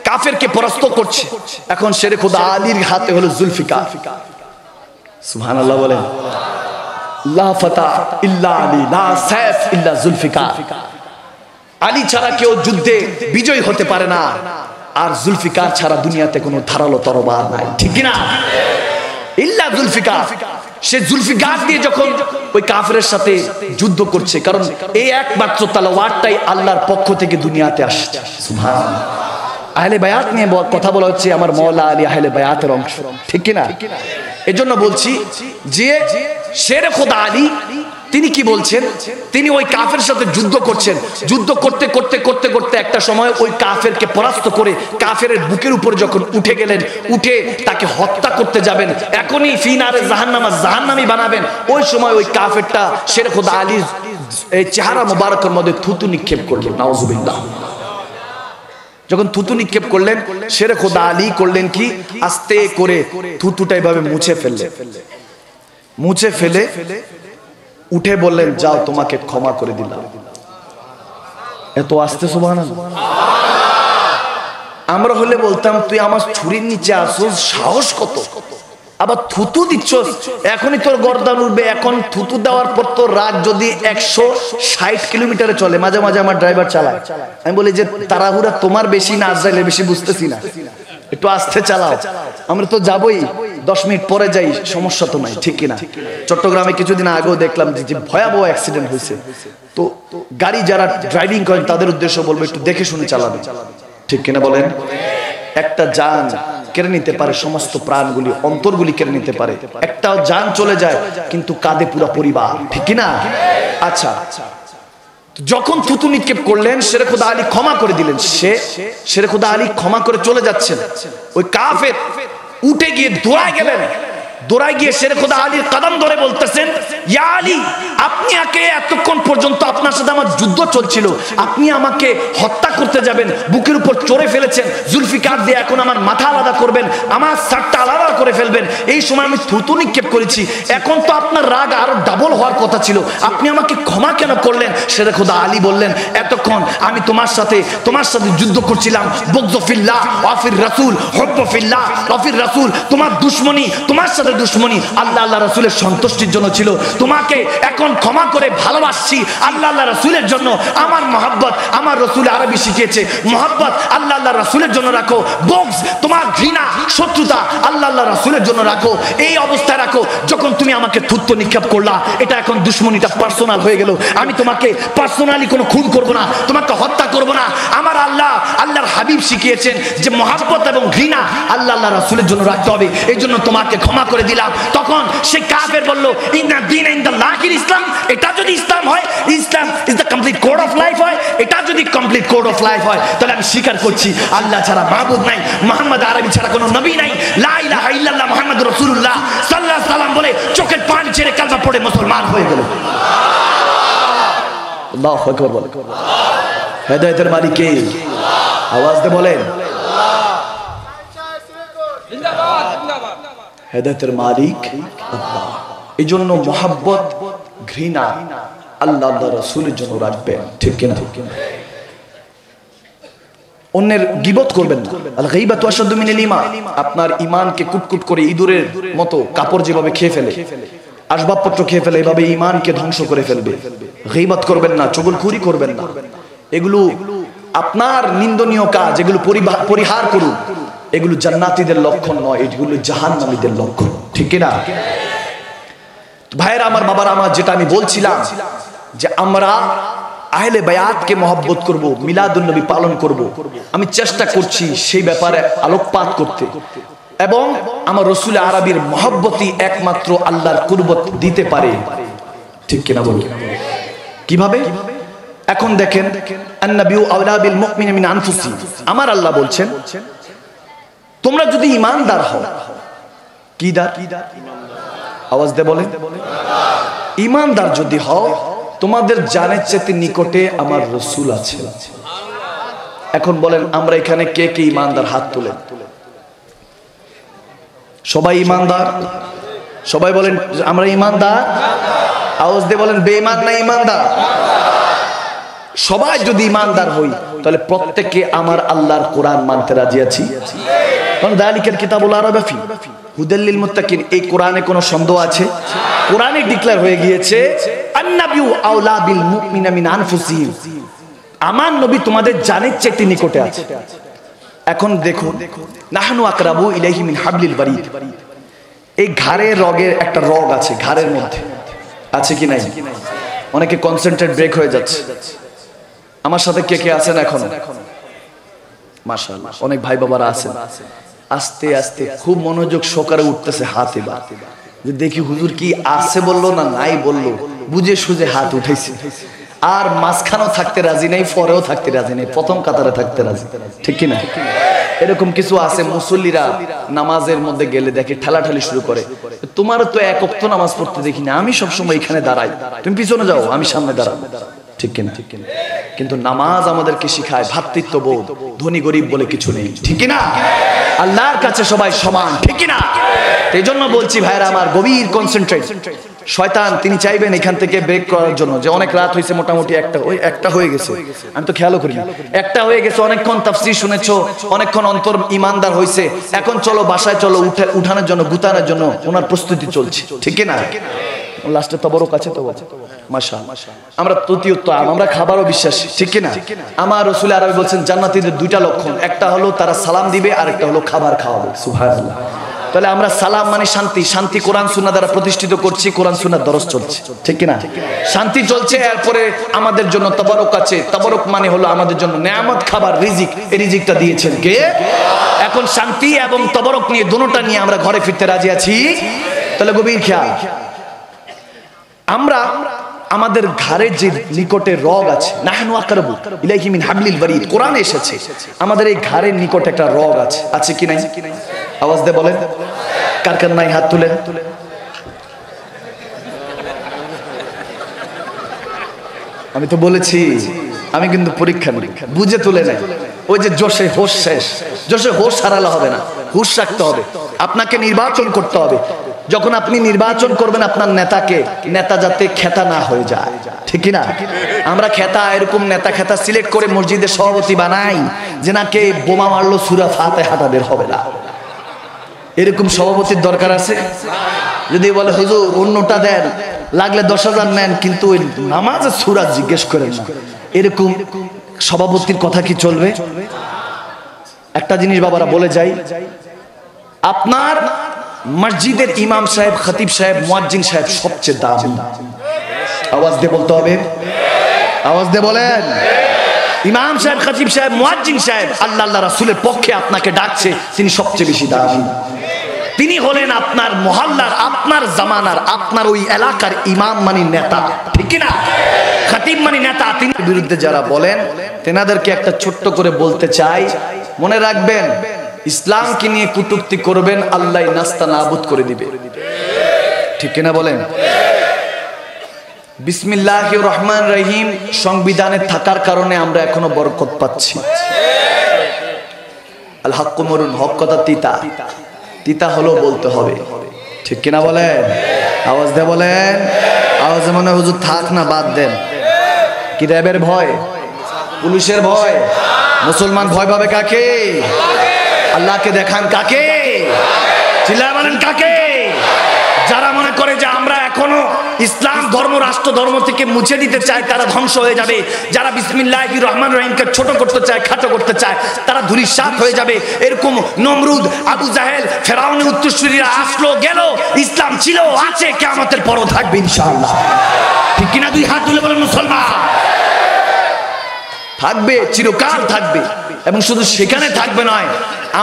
কাফেরকে পরাস্ত করছে। এখন শেরে খোদা আলীর হাতে হলো জুলফিকার। সুবহানাল্লাহ বলেন। লা ফাতা ইল্লা আলী, লা সাইফ ইল্লা জুলফিকার। আলী ছাড়া কেউ যুদ্ধে বিজয় হতে পারে না, আর জুলফিকার ছাড়া দুনিয়াতে কোনো ধারালো তরবার নাই, ঠিক কিনা? ইল্লা জুলফিকার। সে জুলফিকার দিয়ে যখন ওই কাফেরের সাথে যুদ্ধ করছে, কারণ এই একমাত্র তলোয়ারটাই আল্লাহর পক্ষ থেকে দুনিয়াতে আসছে। সুবহানাল্লাহ। আহলে বায়াত নিয়ে কথা বলা হচ্ছে, আমার মওলা আলী আহলে বায়াতের অংশ, ঠিক কি না? এজন্য বলছি যে শেরে খোদা আলী তিনি কি বলছেন, তিনি ওই কাফের সাথে যুদ্ধ করছেন, যুদ্ধ করতে করতে করতে করতে একটা সময় ওই কাফেরকে পরাস্ত করে কাফের বুকের উপর যখন উঠে গেলেন, উঠে তাকে হত্যা করতে যাবেন, এখনই ফিনারে জাহান্নামী বানাবেন, ওই সময় ওই কাফেরটা শেরে খোদা আলীর এই চেহারা মোবারকের মধ্যে থুতু নিক্ষেপ করলেন, নাউজুবিল্লাহ। যখন থুতু নিক্ষেপ করলেন, শেরে খোদা আলী করলেন কি, আস্তে করে থুতুটা এভাবে মুছে ফেলে উঠে বললেন, যাও তোমাকে ক্ষমা করে দিলাম। এত আস্তে সুবহানাল্লাহ। আমরা হলে বলতাম, তুই আমার ছুরির নিচে আসোস, সাহস কত, আবার থুতু দিচ্ছস, এখনই তোর গর্দান উঠবে। এখন থুতু দেওয়ার পর তোর রাত যদি 160 কিলোমিটারে চলে, মাঝে মাঝে আমার ড্রাইভার চালায়, আমি বলি যে তাড়াহুড়া তোমার বেশি না আজরাইলের বেশি, বুঝতেছি না, একটু আস্তে চালাও। আমরা তো যাবোই, 10 মিনিট পরে যাই, সমস্যা তো নাই, ঠিক কিনা? চট্টগ্রামে কিছুদিন আগেও দেখলাম যে ভয়াবহ অ্যাক্সিডেন্ট হয়েছে। তো গাড়ি যারা ড্রাইভিং করেন তাদের উদ্দেশ্য বলবো, একটু দেখে শুনে চালাবে, ঠিক কিনা বলেন? একটা জান কেড়ে নিতে পারে সমস্ত প্রাণগুলি, অন্তরগুলি কেড়ে নিতে পারে। একটা জান চলে যায় কিন্তু কাঁদে পুরো পরিবার, ঠিক কিনা? আচ্ছা, যখন থুতু নিক্ষেপ করলেন, শেরে খোদা আলী ক্ষমা করে দিলেন। শেরে খোদা আলী ক্ষমা করে চলে যাচ্ছেন, ওই কাফের উঠে গিয়ে দৌড়ায় গেলেন। দৌড়ায় গিয়ে শেরে খোদা আলীর কদম ধরে বলতেছেন, ইয়া আলী, আপনি আগে এতক্ষণ পর্যন্ত আপনার সাথে আমার যুদ্ধ চলছিল, আপনি আমাকে হত্যা করতে যাবেন, বুকের উপর চড়ে ফেলেছেন, জুলফিকার দিয়ে এখন আমার মাথা আলাদা করবেন, আমার শার্টটা আলাদা করে ফেলবেন, এই সময় আমি থুতু নিক্ষেপ করেছি, এখন তো আপনার রাগ আরো ডাবল হওয়ার কথা ছিল, আপনি আমাকে ক্ষমা কেন করলেন? শেরে খোদা আলী বললেন, এতক্ষণ আমি তোমার সাথে যুদ্ধ করছিলাম, বগজফিল্লাহ ওয়াফির রাসূল, হুব্বফিল্লাহ ওয়াফির রাসূল, তোমার দুশমনী, তোমার সাথে দুশমনী আল্লাহ আল্লাহ রাসূলের সন্তুষ্টির জন্য ছিল, তোমাকে এখন ক্ষমা করে ভালোবাসছি আল্লাহ আল্লাহ রাসূলের জন্য। আমার মহব্বত আমার রাসূল আরবি শিখিয়েছে, মহব্বত আল্লাহ আল্লাহ রাসূলের জন্য রাখো, বগজ তোমার ঘৃণা শত্রুতা আল্লাহ আল্লাহ রাসূলের জন্য রাখো, এই অবস্থায় রাখো। যখন তুমি আমাকে থুতু নিক্ষেপ করলা, এটা এখন দুশমনীটা পার্সোনাল হয়ে গেল, আমি তোমাকে পার্সোনালি কোনো খুন করব না, তোমাকে হত্যা করব না। আমার আল্লাহর হাবিব শিখিয়েছেন যে মহব্বত এবং ঘৃণা আল্লাহ আল্লাহ রাসূলের জন্য রাখতে হবে, এই জন্য তোমাকে ক্ষমা করে দিলাম। তখন সে কাফের বলল, ইন্না দীনা ইনদাল্লাহিল ইসলাম, এটা যদি ইসলাম হয়, Islam is the complete code of life হয়, এটা যদি কমপ্লিট কোড অফ লাইফ হয়, তাহলে আমি স্বীকার করছি আল্লাহ ছাড়া মাবুদ নাই, মুহাম্মদ আরবি ছাড়া কোনো নবী নাই, লা ইলাহা ইল্লাল্লাহ মুহাম্মাদুর রাসূলুল্লাহ সাল্লাল্লাহু আলাইহি সাল্লাম বলে চোখের পানি ছেড়ে কালমা পড়ে মুসলমান হয়ে গেল। আল্লাহু আকবার বলে। হেদায়েতের মালিক কে? আওয়াজ দিয়ে বলেন, হেদায়েতের মালিক আল্লাহ। এই জন্য মহব্বত ঘৃণা আল্লাহ আল্লাহ রাসূলের জন্য রাখবেন, ঠিক কিনা? অন্যের গীবত করবেন না। আল গীবাতু আশাদ্দু মিনাল ঈমান। আপনার ঈমানকে কুটকুট করে ইঁদুরের মতো কাপড় যেভাবে খেয়ে ফেলে, আসবাবপত্র খেয়ে ফেলে, এভাবে ঈমানকে ধ্বংস করে ফেলবে। গীবত করবেন না, চুগলখুরি করবেন না, এগুলো আপনার নিন্দনীয় কাজ, এগুলো পরিহার করুন। এগুলো জান্নাতীদের লক্ষণ নয়, এগুলো জাহান্নামীদের লক্ষণ, ঠিক কিনা? ভাইরা আমার, বাবারা আমার, যেটা আমি বলছিলাম যে আমরা আহলে বায়াতকে মহব্বত করব, মিলাদুন নবী পালন করব, আমি চেষ্টা করছি সেই ব্যাপারে আলোকপাত করতে, এবং আমার রাসূল আরবির মহব্বতই একমাত্র আল্লাহর কুরবত দিতে পারে, ঠিক কিনা বলুন? কিভাবে? এখন দেখেন, আন-নাবিয়্যু আওলা বিল মুমিনিনা মিন আনফুসিহিম, আমার আল্লাহ বলছেন তোমরা যদি ঈমানদার হও, কি দার? আওয়াজ দিয়ে বলেন, ঈমানদার যদি হও, তোমাদের জানের চেয়ে নিকটে আমার রাসূল আছে। এখন বলেন, আমরা এখানে কে কে ঈমানদার? হাত তোলেন। সবাই ঈমানদার? সবাই বলেন আমরা ঈমানদার। আওয়াজ দিয়ে বলেন, বেঈমান না ঈমানদার? সবাই যদি ঈমানদার হই, তাহলে প্রত্যেককে আমার আল্লাহর কোরআন মানতে রাজি আছি। কারণ যালিকাল কিতাবুল আরাবা ফি হুদাল লিল মুত্তাকিন, এই কোরআনে কোনো সন্দেহ আছে? কোরআনে ডিক্লেয়ার হয়ে গিয়েছে, আন-নাবিয়্যু আওলা বিল মুমিনিনা মিন আনফুসিহিম, আমার নবী তোমাদের জানের চেয়ে নিকটে আছে। এখন দেখুন, নাহনু আকরাবু ইলাইহি মিন হাবলিল বারিদ, এই ঘাড়ের রগের একটা রগ আছে, ঘাড়ের মধ্যে আছে কি নাই? অনেকে কনসেন্ট্রেট ব্রেক হয়ে যাচ্ছে। আমার সাথে কে কে আছেন এখন? মাশাআল্লাহ অনেক ভাই বাবারা আছেন, আস্তে আস্তে খুব মনোযোগ সহকারে উঠতেছে হাত। এবার যে দেখি হুজুর কি আছে বললো না নাই বললো, বুঝে সুঝে হাত উঠাইছে। আর মাঝখানেও থাকতে রাজি নাই, পরেও থাকতে রাজি নাই, প্রথম কাতারে থাকতে রাজি, ঠিক কিনা? এরকম কিছু আছে মুসল্লিরা নামাজের মধ্যে গেলে দেখে ঠেলাঠালি শুরু করে, তোমার তো এক ওয়াক্ত নামাজ পড়তে দেখি না, আমি সবসময় এখানে দাঁড়াই, তুমি পিছনে যাও আমি সামনে দাঁড়াবো, ঠিক কিনা? কিন্তু নামাজ আমাদেরকে শিখায় ভ্রাতৃত্ববোধ, ধনী গরিব বলে কিছু নেই, ঠিক কিনা? আল্লাহর কাছে সবাই সমান, ঠিক কিনা? এই জন্য বলছি ভাইরা আমার, গভীর কনসেন্ট্রেট। শয়তান তিনি চাইবেন এখান থেকে ব্রেক করার জন্য, যে অনেক রাত হয়েছে, মোটামুটি একটা হয়ে গেছে, আমি তো খেয়ালও করি, একটা হয়ে গেছে, অনেকক্ষণ তাফসীর শুনেছো, অনেকক্ষণ অন্তর ইমানদার হয়েছে, এখন চলো বাসায় চলো, উঠানোর জন্য গুতানোর জন্য ওনার প্রস্তুতি চলছে, ঠিক কিনা? লাস্টে তবরক আছে তো মাশাআল্লাহ। আমরা তৃতীয়ত আমরা খাবারও বিশ্বাসী, ঠিক কিনা? আমার রাসূল আরবি বলছেন জান্নাতীদের দুইটা লক্ষণ, একটা হলো তারা সালাম দিবে, আর একটা হলো খাবার খাওয়াবে। সুবহানাল্লাহ। তাহলে আমরা সালাম মানে শান্তি, শান্তি কোরআন সুন্নাহ দ্বারা প্রতিষ্ঠিত করছি, কোরআন সুন্নাহর দরস চলছে, ঠিক কিনা? শান্তি চলছে। এরপরে আমাদের জন্য তবরক আছে, তবরক মানে হলো আমাদের জন্য নেয়ামত, খাবার, রিজিক। এই রিজিকটা দিয়েছেন কে? এখন শান্তি এবং তবরক নিয়ে, দুটোটা নিয়ে আমরা ঘরে ফিরতে রাজি আছি। তাহলে গভীর খেয়াল, আমরা আমাদের ঘাড়ের যে নিকটে রগ আছে, নাহনু আকরাবু ইলাইহি মিন হাবলিল ওয়ারিদ, কোরআনে এসেছে আমাদের এই ঘাড়ের নিকটে একটা রগ আছে, আছে কি নাই? আওয়াজ দিয়ে বলেন, কার কার নাই হাত তুলেন। আমি তো বলেছি আমি কিন্তু পরীক্ষা নিরীক্ষা বুঝে তুলে নেই, ওই যে জোশে হোশ শেষ, জোশে হোশ হারালে হবে না, হুশ রাখতে হবে, আপনাকে নির্বাচন করতে হবে। যখন আপনি নির্বাচন করবেন আপনার নেতাকে, নেতা যাতে খেতা না হয়ে যায়, ঠিক না? আমরা খেতা, এরকম নেতা খেতা সিলেক্ট করে মসজিদের সভাপতি বানাই, যে নাকে বোমা মারলো সূরা ফাতিহা বের হবে না, এরকম সভাপতির দরকার আছে? যদি বলে হুজুর অন্যটা দেন, লাগলে 10,000 নেন, কিন্তু ওই নামাজের সূরা জিজ্ঞেস করেন না, এরকম সভাপতির কথা কি চলবে? একটা জিনিস বাবারা বলে যাই, আপনার মসজিদের ইমাম সাহেব, খতিব সাহেব, মুয়াজ্জিন সাহেব সবচেয়ে দামি। আওয়াজ দিয়ে বলতে হবে, আওয়াজ দিয়ে বলেন। ইমাম সাহেব, খতিব সাহেব, মুয়াজ্জিন সাহেব আল্লাহ রাসূলের পক্ষে আপনাকে ডাকছে, তিনি সবচেয়ে বেশি দামি। তিনি হলেন আপনার মহল্লার, আপনার জামানার, আপনার ওই এলাকার ইমাম মানে নেতা, ঠিক না? খতিব মানে নেতা। তিনি বিরুদ্ধে যারা বলেন তেনাদেরকে একটা ছোট্ট করে বলতে চাই, মনে রাখবেন ইসলামকে নিয়ে কটূক্তি করবেন, আল্লাহ নাস্তা নাবুদ করে দিবে, ঠিক কিনা বলেন? বিসমিল্লাহির রহমানির রহিম সংবিধানে থাকার কারণে আমরা এখনো বরকত পাচ্ছি। আল হাক্কু মুরুন, হক কথা তিতা, তিতা হলো বলতে হবে, ঠিক কিনা বলেন? আওয়াজ দিয়ে বলেন। আওয়াজে মনে হুজুর থাক না, বাদ দেন। কি র্যাবের ভয়, পুলিশের ভয়? মুসলমান ভয় পাবে কাকে? আল্লাহকে দেখান কাকে? চিল্লায় বলেন কাকে? যারা মনে করে যে আমরা এখনো ইসলাম ধর্ম, রাষ্ট্র ধর্ম থেকে মুছে দিতে চায়, তারা ধ্বংস হয়ে যাবে। যারা বিসমিল্লাহির রহমানির রহিমকে ছোট করতে চায়, খাটো করতে চায়, তারা ধূলিসাৎ হয়ে যাবে। এরকম নমরুদ, আবু জাহেল, ফেরাউনের উত্তরসূরিরা আসলো গেল, ইসলাম ছিল, আছে, কিয়ামতের পরও থাকবে ইনশাআল্লাহ, ঠিক কিনা? দুই হাত তুলে বলেন মুসলমান। থাকবে, চিরকাল থাকবে। এবং শুধু সেখানে থাকবে নয়,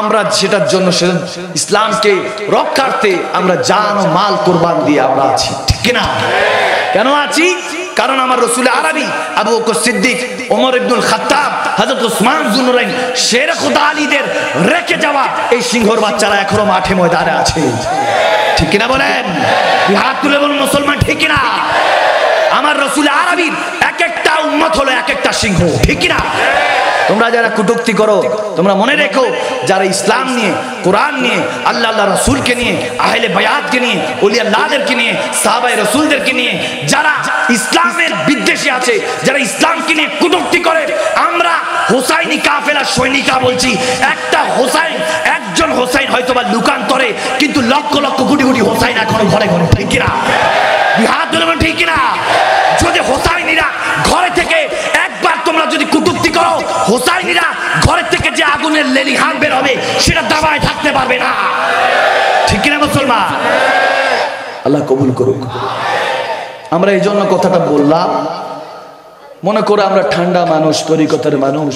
আমরা সেটার জন্য ইসলামকে রক্ষার্থে আমরা জান ও মাল কোরবান দিয়ে আমরা আছি, ঠিক কিনা? কেন আছি? কারণ আমার রাসূল আরবি, আবু বকর সিদ্দিক, ওমর ইবনুল খাত্তাব, হযরত ওসমান যুনুরাইন, শের খুদা আলীদের রেখে যাওয়া এই সিংহর বাচ্চারা এখনো মাঠে ময়দানে আছে, ঠিক কিনা বলেন? হাত তুলে বলুন মুসলমান, ঠিক কিনা? আমার রাসূল আরবির এক একটা উম্মত হলো এক একটা সিংহ, ঠিক কিনা? তোমরা যারা কটূক্তি করো, তোমরা মনে রেখো, যারা ইসলাম নিয়ে, কোরআন নিয়ে, আল্লাহ রাসূলকে নিয়ে, আহলে বায়াতকে নিয়ে, ওলিয়া আল্লাহদেরকে নিয়ে, সাহাবায়ে রাসূলদেরকে নিয়ে, যারা ইসলামের বিদ্বেষী আছে, যারা ইসলামকে নিয়ে কটূক্তি করে, আমরা হোসাইনি কাফেলা সৈনিকা বলছি। একটা হোসাইন, একজন হোসাইন হয়তোবা লুকান্তরে, কিন্তু লক্ষ লক্ষ কোটি কোটি হোসাইন এখনো ঘরে ঘরে, ঠিক কিনা? হাত ধরে বলেন ঠিক কিনা? যদি হোসাইনিরা ঘরে থেকে একবার তোমরা যদি কটূক্তি করো, হোসাইনিরা ঘরের থেকে যে আগুনের লেলিহান বের হবে সেটা দাবায় থাকতে পারবে না, ঠিক কিনা মুসলমান? আল্লাহ কবুল করুক। আমরা এই জন্য কথাটা বললাম, মনে করে আমরা ঠান্ডা মানুষ, তরিকতের মানুষ,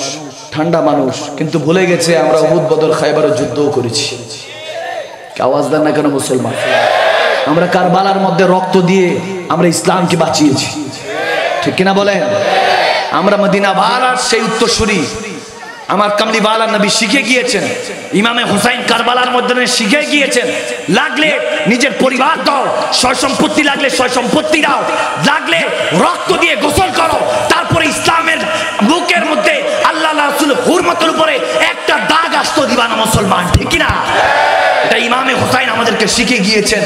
ঠান্ডা মানুষ, কিন্তু ভুলে গেছে আমরা উহুদ বদর খায়বারের যুদ্ধও করেছি। আওয়াজ দেন না কেন মুসলমান? আমরা কারবালার মধ্যে রক্ত দিয়ে আমরা ইসলামকে বাঁচিয়েছি, ঠিক কিনা বলেন? আমরা মদিনা ওয়ালার সেই উত্তরসূরি, আমার কামলিওয়ালা নবী শিখে গিয়েছেন, ইমামে হুসাইন কারবালার মধ্যে শিখে গিয়েছেন, লাগলে নিজের পরিবার দাও, সয় সম্পত্তি লাগলে সয় সম্পত্তি দাও, লাগলে রক্ত দিয়ে গোসল করো, তারপরে ইসলামের বুকের মধ্যে আল্লাহ রাসূল হুরমতের উপরে একটা দাগ আসতো দিবা না মুসলমান, ঠিক কিনা? এটা ইমামে হুসাইন আমাদেরকে শিখে গিয়েছেন।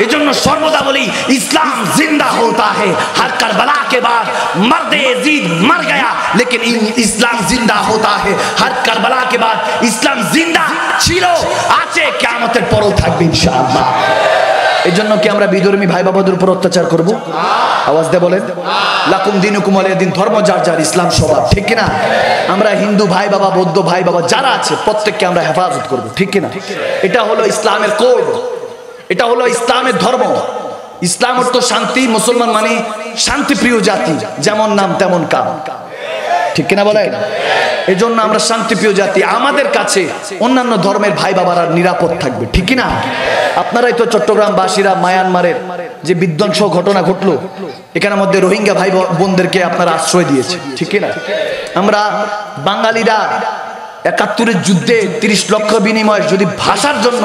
এজন্য সর্বদা বলি ইসলাম জিন্দা होता है, हर करबला के बाद मर्द यजीद मर गया लेकिन इस्लाम जिंदा होता है, हर करबला के बाद इस्लाम जिंदा ছিল, আছে, কিয়ামতের পরেও থাকবে ইনশাআল্লাহ। এজন্য কি আমরা বিধর্মী ভাই বাবাদের উপর অত্যাচার করব? আওয়াজ দিয়ে বলেন, লাকুম দিনুকুম ওয়ালিয়া দিন, ধর্ম যার যার, ইসলাম সবার, ঠিক কিনা? আমরা হিন্দু ভাই বাবা, বৌদ্ধ ভাই বাবা যারা আছে প্রত্যেককে আমরা হেফাজত করব, ঠিক কিনা? এটা হলো ইসলামের কোড, এটা হলো ইসলামের ধর্ম। ইসলাম অর্থ শান্তি, মুসলমান মানে শান্তিপ্রিয় জাতি, যেমন নাম তেমন কাম, ঠিক কিনা বলেন? এজন্য আমরা শান্তিপ্রিয় জাতি, আমাদের কাছে অন্যান্য ধর্মের ভাই বাবারা নিরাপদ থাকবে, ঠিক কিনা? আপনারাই তো চট্টগ্রামবাসীরা মায়ানমারের যে বিধ্বংস ঘটনা ঘটলো, এখানের মধ্যে রোহিঙ্গা ভাই বোনদেরকে আপনারা আশ্রয় দিয়েছে, ঠিক কিনা? আমরা বাঙালিরা ৭১-এর যুদ্ধে ৩০ লক্ষ বিনিময় যদি ভাষার জন্য,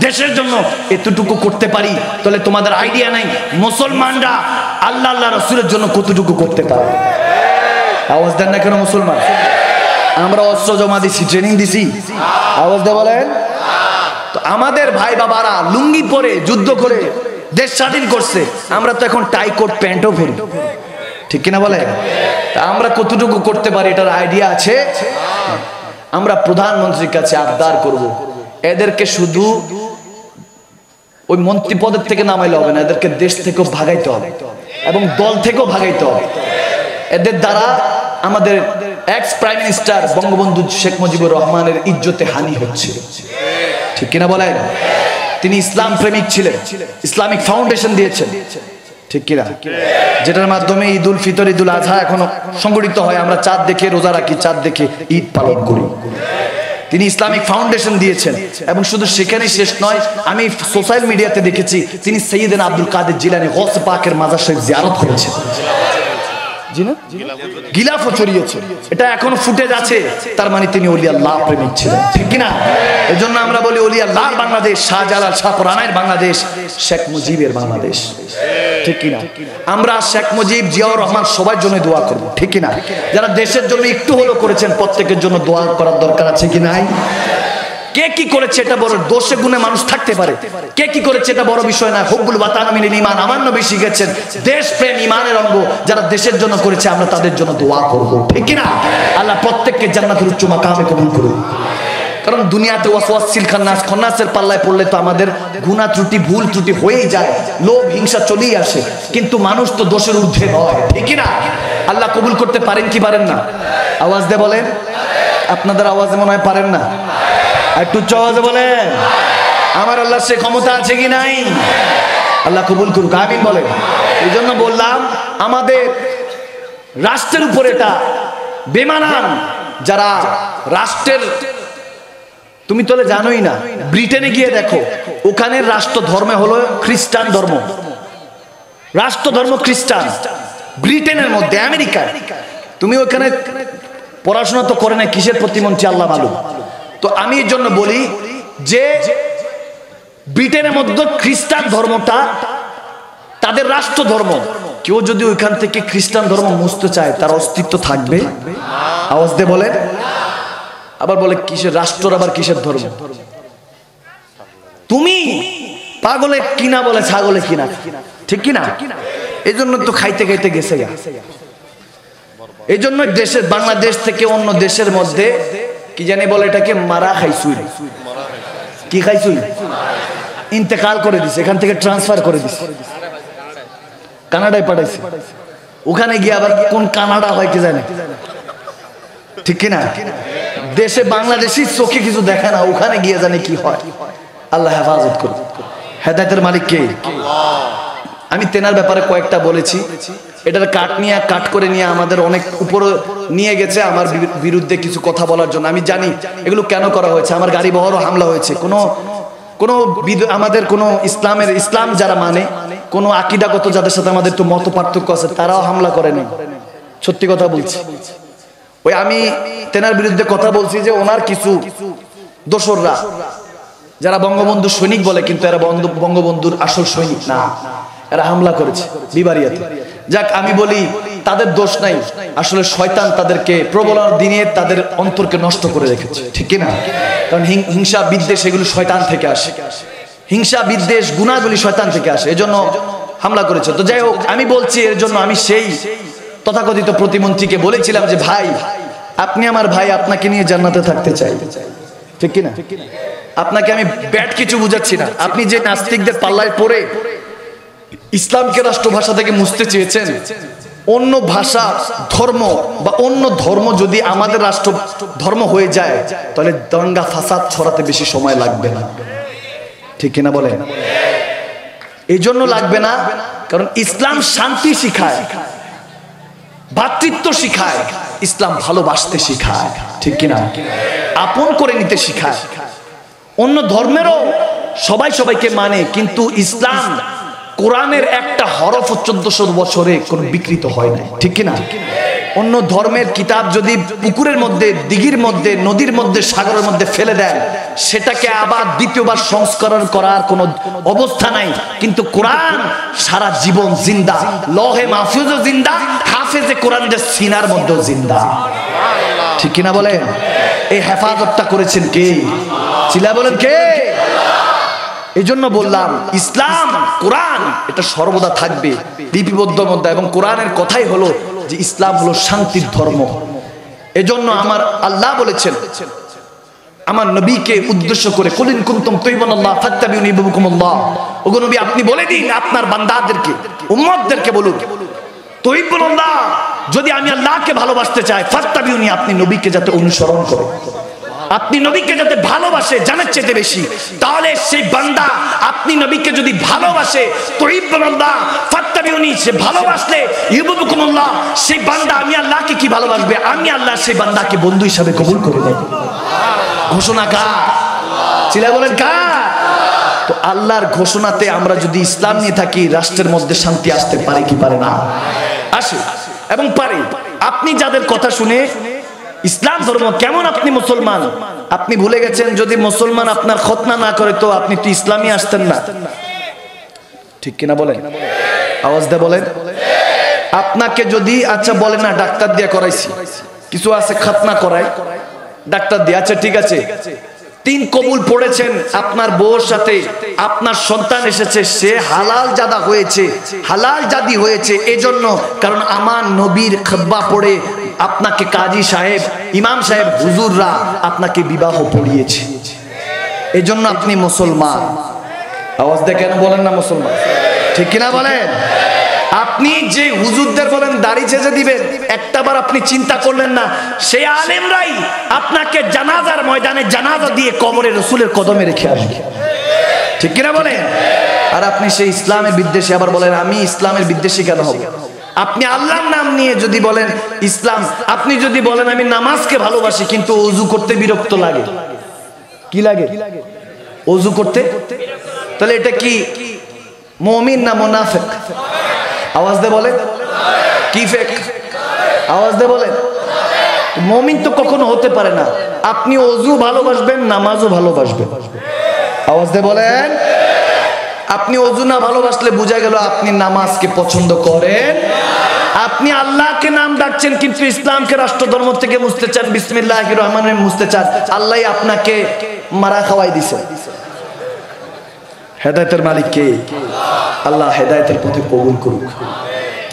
দেশের জন্য এতটুকু করতে পারি, তাহলে তোমাদের আইডিয়া নাই মুসলমানরা আল্লাহ রাসূলের জন্য কতটুকু করতে পারে। আওয়াজ দেন না কেন মুসলমান? আমরা অস্ত্র জমা দিছি, ট্রেনিং দিছি, আওয়াজ দিয়ে বলেন। তো আমাদের ভাই বাবারা লুঙ্গি পরে যুদ্ধ করে দেশ স্বাধীন করছে, আমরা তো এখন টাই কোট প্যান্টও পরি, ঠিক কিনা বলে? তা আমরা কতটুকু করতে পারি এটার আইডিয়া আছে? আমরা প্রধানমন্ত্রীর কাছে আবদার করব, এদেরকে শুধু ওই মন্ত্রী পদের থেকে নামাইলে হবে না, এদেরকে দেশ থেকেও ভাগাইতে হবে এবং দল থেকেও ভাগাইতে হবে। এদের দ্বারা আমাদের x prime minister Bangabandhu Sheikh Mujibur রহমানের ইজ্জতে হানি হচ্ছে, ঠিক কিনা বলেন? তিনি ইসলাম প্রেমিক ছিলেন, ইসলামিক ফাউন্ডেশন দিয়েছেন, ঠিক কিনা? যেটার মাধ্যমে ঈদ উল ফিতর, ঈদ উল আজহা এখনো সংগঠিত হয়, আমরা চাঁদ দেখে রোজা রাখি, চাঁদ দেখে ঈদ পালন করি। তিনি ইসলামিক ফাউন্ডেশন দিয়েছেন এবং শুধু সেখানেই শেষ নয়, আমি সোশ্যাল মিডিয়াতে দেখেছি তিনি সৈয়দনা আব্দুল কাদের জিলানী গৌস পাকের মাজার শরীফ জিয়ারত করেছেন, জি না? গিলাফও ছড়িয়েছে, এটা এখনো ফুটেজ আছে, তার মানে তিনি ওলি আল্লাহ প্রেমিক ছিলেন, ঠিক কিনা? এজন্য আমরা বলি ওলি আল্লাহর বাংলাদেশ, শাহজালাল শাহপরানের বাংলাদেশ, শেখ মুজিবের বাংলাদেশ, ঠিক কিনা? আমরা শেখ মুজিব, জিয়াউর রহমান সবার জন্য দোয়া করব, ঠিক কিনা? যারা দেশের জন্য একটু হলেও করেছেন প্রত্যেকের জন্য দোয়া করার দরকার আছে কি নাই? কে কি করেছে এটা বড় দোষে গুণে মানুষ থাকতে পারে, কে কি করেছে এটা বড় বিষয় না। হুব্বুল ওয়াতান মিনাল ঈমান, আমার নবী শিখেছেন দেশ প্রেম ঈমানের অঙ্গ, যারা দেশের জন্য করেছে আমরা তাদের জন্য দোয়া করব, ঠিক কিনা? আল্লাহ প্রত্যেককে জান্নাতের উচ্চ মাকামে কবুল করুন। কারণ দুনিয়াতে ওয়াসওয়াসিল খন্নাসের পাল্লায় পড়লে তো আমাদের গুনাহ ত্রুটি, ভুল ত্রুটি হয়েই যায়, লোভ হিংসা চলেই আসে, কিন্তু মানুষ তো দোষের ঊর্ধ্বে নয়, ঠিক কিনা? আল্লাহ কবুল করতে পারেন কি পারেন না? আওয়াজ দিয়ে বলেন। আপনাদের আওয়াজে মনে হয় পারেন না, একটু আওয়াজে বলেন। আমার আল্লাহ সে ক্ষমতা আছে কি নাই? আল্লাহ কবুল করুক, আমিন বলেন। এই জন্য বললাম আমাদের রাষ্ট্রের উপর এটা বেমানান, যারা রাষ্ট্রের, তুমি তো জানোই না, ব্রিটেনে গিয়ে দেখো, ওখানে রাষ্ট্র ধর্মে হলো খ্রিস্টান ধর্ম, রাষ্ট্র ধর্ম খ্রিস্টান। ব্রিটেনের মধ্যে, আমেরিকায়, তুমি ওখানে পড়াশোনা তো করে না, কিসের প্রতিমন্ত্রী আল্লাহ মালুম। তো আমি এর জন্য বলি যে ব্রিটেনের মধ্যে খ্রিস্টান ধর্মটা তাদের রাষ্ট্র ধর্ম, কেউ যদি ওইখান থেকে খ্রিস্টান ধর্ম মুছতে চায় তার অস্তিত্ব থাকবে? আওয়াজ দিয়ে বলেন। আবার বলে কিসের রাষ্ট্র, আবার কিসের ধর্ম? তুমি পাগলে কিনা বলে ছাগলে কিনা, ঠিক কিনা? এই জন্য তো খাইতে খাইতে গেছে গা। এই জন্য দেশের, বাংলাদেশ থেকে অন্য দেশের মধ্যে কি জানি বলে এটাকে, মারা খাইছুই, কি খাইছুই, ইন্তেকাল করে দিছে, এখান থেকে ট্রান্সফার করে দিছে, কানাডায় পাঠাইছে। ওখানে গিয়ে আবার কোন কানাডা হয় কি জানে, ঠিক কিনা? দেশে বাংলাদেশি চোখে কিছু দেখে না, ওখানে গিয়ে জানে কি হয়। আল্লাহ হেফাজত করুন। হেদায়েতের মালিক কে? আমি তেনার ব্যাপারে কয়েকটা বলেছি, এটার কাট করে নিয়ে আমাদের অনেক উপরে নিয়ে গেছে আমার বিরুদ্ধে কিছু কথা বলার জন্য। আমি জানি এগুলো কেন করা হয়েছে, আমার গাড়ি বহরও হামলা হয়েছে। আমাদের কোনো ইসলাম যারা মানে কোনো আকীদাগত যাদের সাথে আমাদের তো মত পার্থক্য আছে তারাও হামলা করেনি, সত্যি কথা বলছি। ওই আমি তেনার বিরুদ্ধে কথা বলছি যে ওনার কিছু দোসররা যারা বঙ্গবন্ধু সৈনিক বলে কিন্তু এরা বঙ্গবন্ধুর আসল সৈনিক না, এরা হামলা করেছে বিবারিয়াতে। যাক, আমি বলি তাদের দোষ নাই, আসলে শয়তান তাদেরকে প্রবলতার দিনে তাদের অন্তরকে নষ্ট করে রেখেছে, ঠিক না? কারণ হিংসা বিদ্বেষ এগুলো শয়তান থেকে আসে, হিংসা বিদ্বেষ গুনাহগুলি শয়তান থেকে আসে, এজন্য হামলা করেছে। তো যাই হোক, আমি বলছি এর জন্য আমি সেই তথাকথিত প্রতিমন্ত্রীকে বলেছিলাম যে ভাই, আপনি আমার ভাই, আপনাকে নিয়ে জান্নাতে থাকতে চাই, ঠিক কিনা? আপনাকে আমি ব্যাড কিছু বুঝাচ্ছি না। আপনি যে নাস্তিকদের পাল্লায় পড়ে ইসলামকে রাষ্ট্রভাষা থেকে মুছতে চেয়েছেন, অন্য ভাষা ধর্ম বা অন্য ধর্ম যদি আমাদের রাষ্ট্র ধর্ম হয়ে যায় তাহলে দাঙ্গা ফাসাদ ছড়াতে বেশি সময় লাগবে না, ঠিক কিনা বলেন? এই জন্য লাগবে না কারণ ইসলাম শান্তি শিখায়, ভ্রাতৃত্ব শিখায়, ইসলাম ভালোবাসতে শিখায়, ঠিক কিনা? আপন করে নিতে শিখায়। অন্য ধর্মেরও সবাই সবাইকে মানে, কিন্তু ইসলাম কোরআনের একটা হরফ 1400 বছরে কোন বিকৃত হয় না, ঠিক কিনা? অন্য ধর্মের কিতাব যদি পুকুরের মধ্যে, দিঘির মধ্যে, নদীর মধ্যে, সাগরের মধ্যে ফেলে দেয়, সেটাকে আবার দ্বিতীয়বার সংস্করণ করার কোনো অবস্থা নাই। কিন্তু কোরআন সারা জীবন জিন্দা, লহে মাহফুজও জিন্দা, হাফেজে কোরআন যে সিনার মধ্যেও জিন্দা, ঠিক কিনা বলেন? এই হেফাজতটা করেছেন কে? চিল্লা বলেন কে? এই জন্য বললাম ইসলাম কোরআন এটা সর্বদা থাকবে লিপিবদ্ধ মধ্যে, এবং কোরআনের কথাই হলো যে ইসলাম হলো শান্তির ধর্ম। এজন্য আমার আল্লাহ বলেছেন আমার নবীকে উদ্দেশ্য করে, কুলিন কুনতুম তুহিব্বুনাল্লাহ ফাত্তাবিউনি ইউহিব্বুকুমুল্লাহ, ওগো নবী আপনি বলে দিন আপনার বান্দাদেরকে, উম্মতদেরকে বলুন, তুহিব্বুনাল্লাহ, যদি আমি আল্লাহকে ভালোবাসতে চাই, ফাত্তাবিউনি, আপনি নবীকে যাতে অনুসরণ করে, আপনি নবীকে যাতে ভালোবাসে জানার চেয়ে বেশি, তাহলে সেই বান্দা আপনি নবীকে যদি ভালোবাসে, তুহিব্বুনাল্লাহ ফাত্তাবিউনি, সে ভালোবাসলে ইউহিব্বুকুমুল্লাহ, সেই বান্দা আমি আল্লাহকে কি ভালোবাসবে, আমি আল্লাহ সেই বান্দাকে বন্ধু হিসাবে কবুল করে নেব। ঘোষণা কার? চিল্লায়ে বলেন কার? তো আল্লাহর ঘোষণাতে আমরা যদি ইসলাম নিয়ে থাকি, রাষ্ট্রের মধ্যে শান্তি আসতে পারে কি পারে না? আসে এবং পারে। আপনি যাদের কথা শুনে ইসলাম ধর্ম কেমন, আপনি মুসলমান, আপনি ভুলে গেছেন যদি মুসলমান আপনার খতনা না করে তো আপনি তো ইসলামই আসতেন না, ঠিক কিনা বলেন? আওয়াজ দিয়ে বলেন। আপনাকে যদি আচ্ছা বলেন না ডাক্তার দিয়ে করাইছি, কিছু আছে খতনা করায় ডাক্তার দিয়ে, আচ্ছা ঠিক আছে, 3 কবুল পড়েছেন, আপনার বউর সাথে আপনার সন্তান এসেছে, সে হালাল জাদা হয়েছে, হালাল জাদি হয়েছে, এজন্য কারণ আমার নবীর খুতবা পড়ে আপনাকে কাজী সাহেব, ইমাম সাহেব, হুজুররা আপনাকে বিবাহ পড়িয়েছে, এজন্য আপনি মুসলমান। আওয়াজ দিয়ে কেন বলেন না মুসলমান, ঠিক কিনা বলেন? আপনি যে হুজুরদের বলেন দাড়ি ছেঁচে দিবেন, একটাবার আপনি চিন্তা করলেন না সেই আলেমরাই আপনাকে জানাজার ময়দানে জানাজা দিয়ে কবরে রসুলের কদমে রেখে আসবে, ঠিক কিনা বলেন? আর আপনি সেই ইসলামের বিদ্বেষী আবার বলেন আমি ইসলামের বিদ্বেষী কেন হব? আপনি আল্লাহর নাম নিয়ে যদি বলেন ইসলাম, আপনি যদি বলেন আমি নামাজকে ভালোবাসি কিন্তু ওযু করতে বিরক্ত লাগে, কি লাগে? ওযু করতে, তাহলে এটা কি মুমিন না মুনাফিক? আওয়াজ দিয়ে বলেন কি ফেক? আওয়াজ দিয়ে বলেন। মুমিন তো কখনো হতে পারে না। আপনি ওযু ভালোবাসবেন, নামাজও ভালোবাসবেন। আওয়াজ দিয়ে বলেন। আপনি ওযু না ভালোবাসলে বোঝা গেল আপনি নামাজকে পছন্দ করেন। আপনি আল্লাহকে নাম ডাকছেন কিন্তু ইসলামকে রাষ্ট্র ধর্ম থেকে মুছতে চান, বিসমিল্লাহির রহমানির রহিম মুছতে চান। আল্লাহ আপনাকে মারা খাওয়াই দিয়েছে। হেদায়েতের মালিক কে? আল্লাহ হেদায়েতের পথে কবুল করুক।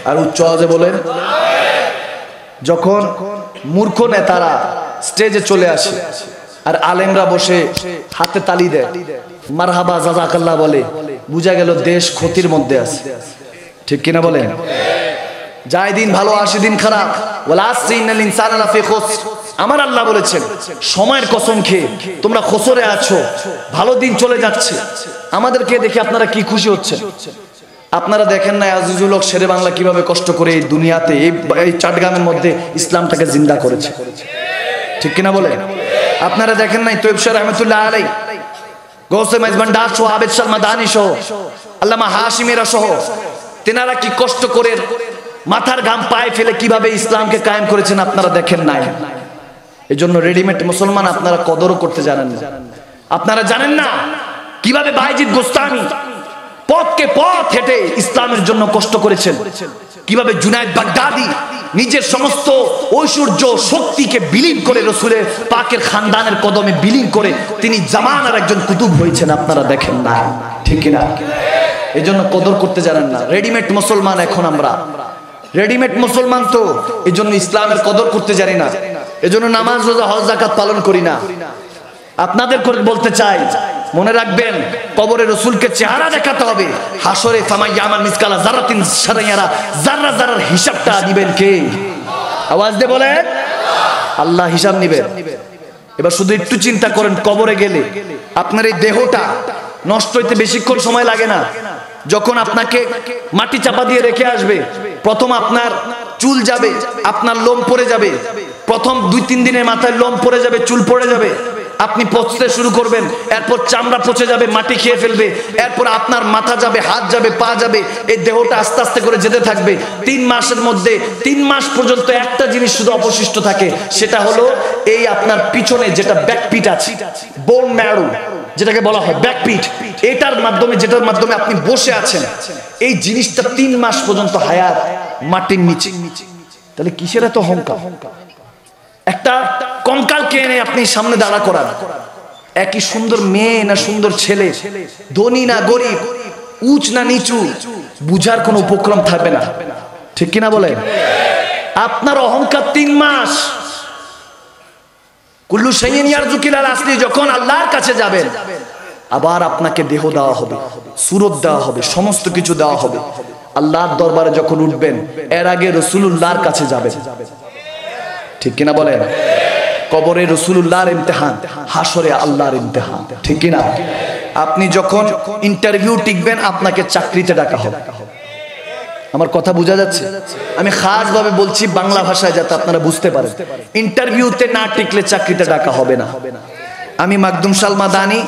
আর উচ্চ আওয়াজে বলেন। যখন মূর্খ নেতারা স্টেজে চলে আসে আর আলেমরা বসে হাতে তালি দেয়, মারহাবা জাযাকাল্লাহ বলে, বুঝা গেল দেশ ক্ষতির মধ্যে আছে, ঠিক কিনা বলেন? যায় দিন ভালো আসে দিন খারাপ। ওয়াল আসরি ইন্নাল ইনসানা লাফি খুসর। আমার আল্লাহ বলেছেন সময়ের কসম খেয়ে তোমরা খসরে আছো, ভালো দিন চলে যাচ্ছে। আমাদেরকে দেখে আপনারা কি খুশি হচ্ছেন? আপনারা দেখেন না আজিজুল হক শেরে বাংলা কিভাবে কষ্ট করে এই দুনিয়াতে এই চাটগামের মধ্যে ইসলামটাকে জিন্দা করেছে, ঠিক কিনা বলে? আপনারা দেখেন নাই তৈয়ব শাহ রহমতুল্লাহ আলাইহি, গৌসে মেজবান্ডার সহ, আবেদ শাহ মাদানী সহ, আল্লামা হাশিমেরা সহ, তেনারা কি কষ্ট করে মাথার ঘাম পায়ে ফেলে কিভাবে ইসলামকে কায়েম করেছেন আপনারা দেখেন নাই। এই জন্য রেডিমেড মুসলমান আপনারা কদরও করতে জানেন না। আপনারা জানেন না কিভাবে বাইজিদ গোস্তামি পথকে পথ হেঁটে ইসলামের জন্য কষ্ট করেছেন, কিভাবে জুনায়েদ বাগদাদি নিজের সমস্ত ঐশ্বর্য শক্তিকে বিলীন করে রসুলের পাকের খানদানের কদমে বিলীন করে তিনি জামানার একজন কুতুব হয়েছেন, আপনারা দেখেন না, ঠিক কিনা? এই জন্য কদর করতে জানেন না। রেডিমেড মুসলমান এখন আমরা, রেডিমেড মুসলমান তো এই জন্য ইসলামের কদর করতে জানি না, এজন্য নামাজ রোজা হজ যাকাত পালন করি না। আপনাদের করে বলতে চাই, মনে রাখবেন কবরে রসুলকে চেহারা দেখাতে হবে, হাসরে ফামাইয়া আমার মিসকালা জারাতিন শারাইয়ারা, জাররা জারার হিসাবটা দিবেন কে? আওয়াজ দিয়ে বলেন, আল্লাহ হিসাব নিবেন। এবার শুধু একটু চিন্তা করেন, কবরে গেলে আপনার এই দেহটা নষ্ট হইতে বেশিক্ষণ সময় লাগে না। যখন আপনাকে মাটি চাপা দিয়ে রেখে আসবে, প্রথম আপনার চুল যাবে, আপনার লোম পড়ে যাবে, প্রথম 2-3 দিনের মাথায় লোম পড়ে যাবে, চুল পড়ে যাবে, আপনি পচতে শুরু করবেন, এরপর চামড়া পচে যাবে, মাটি খেয়ে ফেলবে, এরপর আপনার মাথা যাবে, হাত যাবে, পা যাবে, এই দেহটা আস্তে আস্তে করে যেতে থাকবে। 3 মাসের মধ্যে 3 মাস পর্যন্ত একটা জিনিস শুধু অবশিষ্ট থাকে, সেটা হলো এই আপনার পিছনে যেটা ব্যাকপিট আছে, বোন ম্যারো যেটাকে বলা হয় ব্যাকপিট, এটার মাধ্যমে, যেটার মাধ্যমে আপনি বসে আছেন, এই জিনিসটা 3 মাস পর্যন্ত হায়াত মাটির নিচে। তাহলে কিসের এত অহংকার? একটা কঙ্কালকে এনে আপনি সামনে দাঁড়া করান, একই সুন্দর মেয়ে না সুন্দর ছেলে, ধনী না গরিব, উঁচ না নিচু, বুঝার কোনো উপক্রম থাকবে না, ঠিক কিনা বলেন? আপনার অহংকার 3 মাস। কুল্লু শাইইন ইয়ারজুকিলাল আসলি, যখন আল্লাহর কাছে যাবেন, আবার আপনাকে দেহ দেওয়া হবে, সুরত দেওয়া হবে, সমস্ত কিছু দেওয়া হবে। আল্লাহর দরবারে যখন উঠবেন, এর আগে রাসূলুল্লাহর কাছে যাবেন, ঠিক কিনা বলেন? কবরে রাসূলুল্লাহর ইমতিহান, হাসরে আল্লাহর ইমতিহান, ঠিক কিনা? আপনি যখন ইন্টারভিউ টিকবেন, আপনাকে চাকরিতে ডাকা হবে। আমার কথা বোঝা যাচ্ছে? আমি খাস ভাবে বলছি বাংলা ভাষায়, যাতে আপনারা বুঝতে পারেন। ইন্টারভিউতে না টিকলে চাকরিতে ডাকা হবে না। আমি মাকদুম শাহ মাদানী,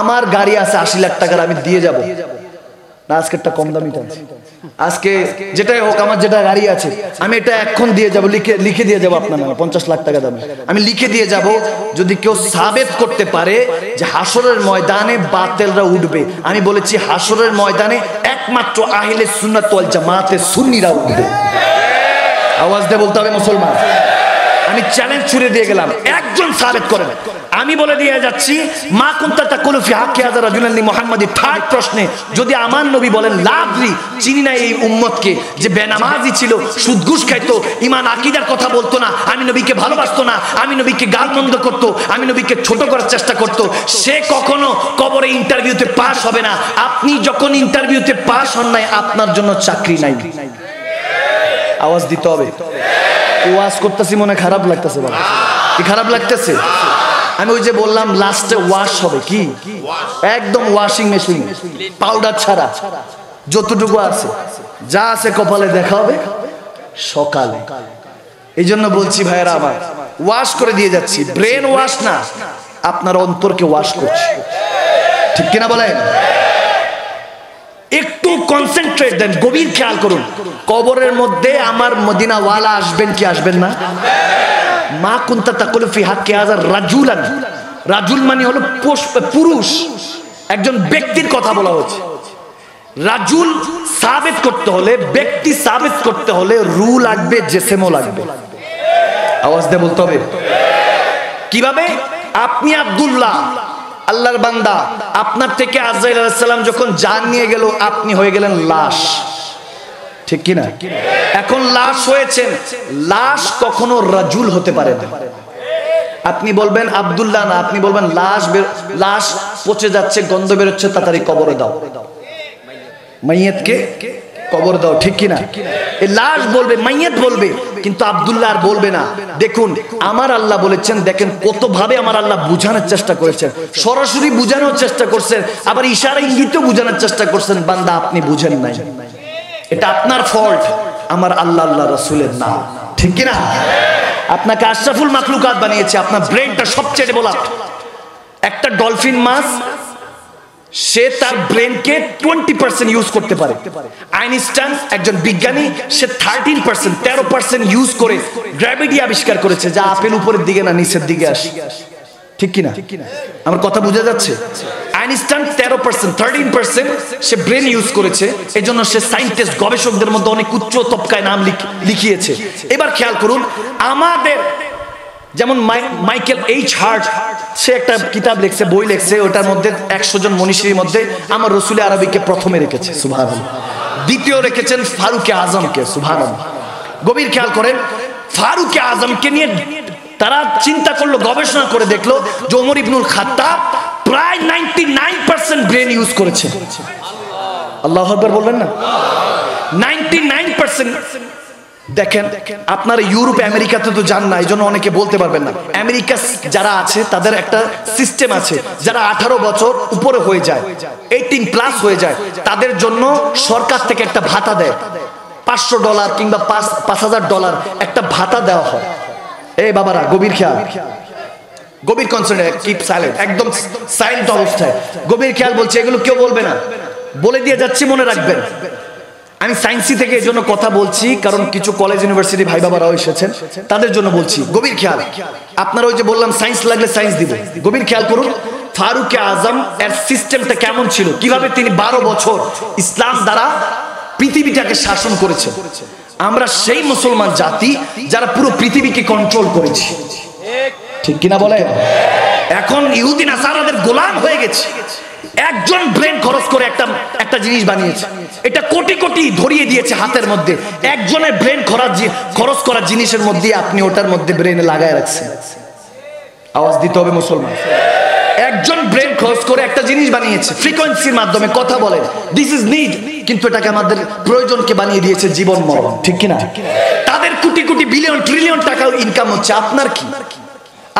আমার গাড়ি আছে 80 লাখ টাকার, আমি দিয়ে যাব না, আজকে একটা কম দামি টানছি, আজকে যেটাই হোক আমার যেটা গাড়ি আছে আমি এটা এখন দিয়ে যাব, লিখে দিয়ে যাব আপনার নামে, 50 লাখ টাকা দামে আমি লিখে দিয়ে যাব। যদি কেউ সাবেত করতে পারে যে হাসরের ময়দানে বাতিলরা উঠবে, আমি বলেছি হাসরের ময়দানে একমাত্র আহলে সুন্নাত ওয়াল জামাতে সুন্নিরা উঠবে। আওয়াজ দিয়ে বলতে হবে মুসলমান। আমি চ্যালেঞ্জ ছুড়ে দিয়ে গেলাম, একজন সাবেত করেন। আমি বলে দিয়ে যাচ্ছি, মা কুনতা তাকুলু ফি হাক্কি হাযা রাজুলান মুহাম্মাদি, থার্ড প্রশ্নে যদি আমার নবী বলেন লাভরি, চিনি না এই উম্মতকে, যে বেনামাজি ছিল, সুদ ঘুষ খাইতো, ঈমান আকীদার কথা বলতো না, আমি নবীকে ভালোবাসতো না, আমি নবীকে গালমন্দ করতো, আমি নবীকে ছোট করার চেষ্টা করতো, সে কখনো কবরে ইন্টারভিউতে পাস হবে না। আপনি যখন ইন্টারভিউতে পাস হন নাই, আপনার জন্য চাকরি নাই। আওয়াজ দিতে হবে। ওয়াজ করতেছি, মনে খারাপ লাগতেছে? কি খারাপ লাগতেছে? আমি ওই যে বললাম লাস্টে ওয়াশ হবে, কি একদম ওয়াশিং মেশিন, পাউডার ছাড়া যতটুকু আছে, যা আছে কপালে দেখা হবে সকালে। এই জন্য বলছি ভাইয়েরা আমার, ওয়াশ করে দিয়ে যাচ্ছি, ব্রেন ওয়াশ না, আপনার অন্তরকে ওয়াশ করছি, ঠিক কিনা বলেন? একটু কনসেন্ট্রেট দেন, গভীর খেয়াল করুন। কবরের মধ্যে আমার মদিনাওয়ালা আসবেন কি আসবেন না? মা কুনতা তাকুলু ফি হাক্কি হাযা রাজুলান, রাজুল মানে হলো পুরুষ, একজন ব্যক্তির কথা বলা হচ্ছে। রাজুল সাবিত করতে হলে, ব্যক্তি সাবিত করতে হলে রু লাগবে, জিসমও লাগবে। আওয়াজ দিয়ে বলতে হবে। কিভাবে? আপনি আব্দুল্লাহ, আল্লাহর বান্দা, আপনার থেকে আজরাইল আলাইহিস সালাম যখন জান নিয়ে গেল, আপনি হয়ে গেলেন লাশ, ঠিক কিনা? এখন লাশ হয়েছেন, লাশ কখনো রাজুল হতে পারে না। আপনি বলবেন আব্দুল্লাহ না, আপনি বলবেন লাশ, লাশ পচে যাচ্ছে, গন্ধ বেরোচ্ছে, তাড়াতাড়ি কবরে দাও, মাইয়াতকে কবর দাও, ঠিক কিনা? এই লাশ বলবে, মাইয়াত বলবে, কিন্তু আব্দুল্লাহ আর বলবে না। দেখুন আমার আল্লাহ বলেছেন, দেখেন কত ভাবে আমার আল্লাহ বুঝানোর চেষ্টা করেছেন, সরাসরি বুঝানোর চেষ্টা করছেন, আবার ইশারা ইঙ্গিতও বুঝানোর চেষ্টা করছেন, বান্দা আপনি বুঝেন নাই। এটা আপনার ফল্ট, আমার আল্লাহ আল্লাহ রাসূলের না, ঠিক কি না? আপনাকে আশরাফুল মাখলুকাত বানিয়েছে, আপনার ব্রেনটা সবচেয়ে ডেভেলপড। একটা ডলফিন মাছ সে তার ব্রেনকে 20% ইউজ করতে পারে। আইনস্টাইন একজন বিজ্ঞানী, সে 13% ইউজ করে গ্র্যাভিটি আবিষ্কার করেছে, যা আপেল উপরের দিকে না নিচের দিকে আসে, ঠিক কি না? আমার কথা বোঝা যাচ্ছে? আইনস্টাইন 13% সে ব্রেন ইউজ করেছে, এজন্য সে সায়েন্টিস্ট গবেষকদের মধ্যে অনেক উচ্চ তবকায় নাম লিখিয়েছে। এবার খেয়াল করুন, আমাদের যেমন মাইকেল এইচ হার্ট, সে একটা কিতাব লিখছে, বই লিখছে, ওটার মধ্যে 100 জন মনীষীর মধ্যে আমার রসুল আরবিকে প্রথমে রেখেছে, সুবহানাল্লাহ। দ্বিতীয় রেখেছেন ফারুকে আজমকে, সুবহানাল্লাহ। গভীর খেয়াল করেন, ফারুকে আজমকে নিয়ে তারা চিন্তা করলো, গবেষণা করে দেখলো যে ওমর ইবনুল খাত্তাব প্রায় 99% ব্রেন ইউজ করেছে। আল্লাহু আকবার বললেন না? 99%। দেখেন, আপনারা ইউরোপ আমেরিকাতে তো যান না, এই জন্য অনেকে বলতে পারবেন না। আমেরিকা যারা আছে তাদের একটা সিস্টেম আছে, যারা 18 বছর উপরে হয়ে যায়, 18+ হয়ে যায়, তাদের জন্য সরকার থেকে একটা ভাতা দেয়, $500 কিংবা $5,000 একটা ভাতা দেওয়া হয়। এই বাবারা গভীর খেয়াল, গভীর কনসেন্ট্রেট, কিপ সাইলেন্ট, একদম সাইলেন্ট অবস্থায় গভীর খেয়াল বলছে, এগুলো কেউ বলবে না, বলে দিয়ে যাচ্ছি, মনে রাখবেন। আমি সায়েন্সি থেকে এই জন্য কথা বলছি, কারণ কিছু কলেজ ইউনিভার্সিটি ভাই বাবারাও এসেছেন, তাদের জন্য বলছি। গভীর খেয়াল, আপনারা ওই যে বললাম সায়েন্স লাগলে সায়েন্স দিব, গভীর খেয়াল করুন। ফারুকে আজম এর সিস্টেমটা কেমন ছিল, কিভাবে তিনি 12 বছর ইসলাম দ্বারা পৃথিবীটাকে শাসন করেছেন। আমরা সেই মুসলমান জাতি যারা পুরো পৃথিবীকে কন্ট্রোল করেছি, ঠিক কিনা বলে? এখন ইহুদি নাসারাদের গোলাম হয়ে গেছে। একজন ব্রেন খরচ করে একটা জিনিস বানিয়েছে, এটা কোটি কোটি ধরিয়ে দিয়েছে হাতের মধ্যে। একজনের ব্রেন খরচ করা জিনিসের মধ্যে আপনি ওটার মধ্যে ব্রেনে লাগায় রাখছেন। আওয়াজ দিতে হবে মুসলমান। একজন ব্রেন খরচ করে একটা জিনিস বানিয়েছে, ফ্রিকোয়েন্সির মাধ্যমে কথা বলে, দিস ইজ নিড, কিন্তু এটাকে আমাদের প্রয়োজনকে বানিয়ে দিয়েছে জীবন মরণ, ঠিক কিনা? তাদের কোটি কোটি বিলিয়ন ট্রিলিয়ন টাকা ইনকাম হচ্ছে, আপনার কি?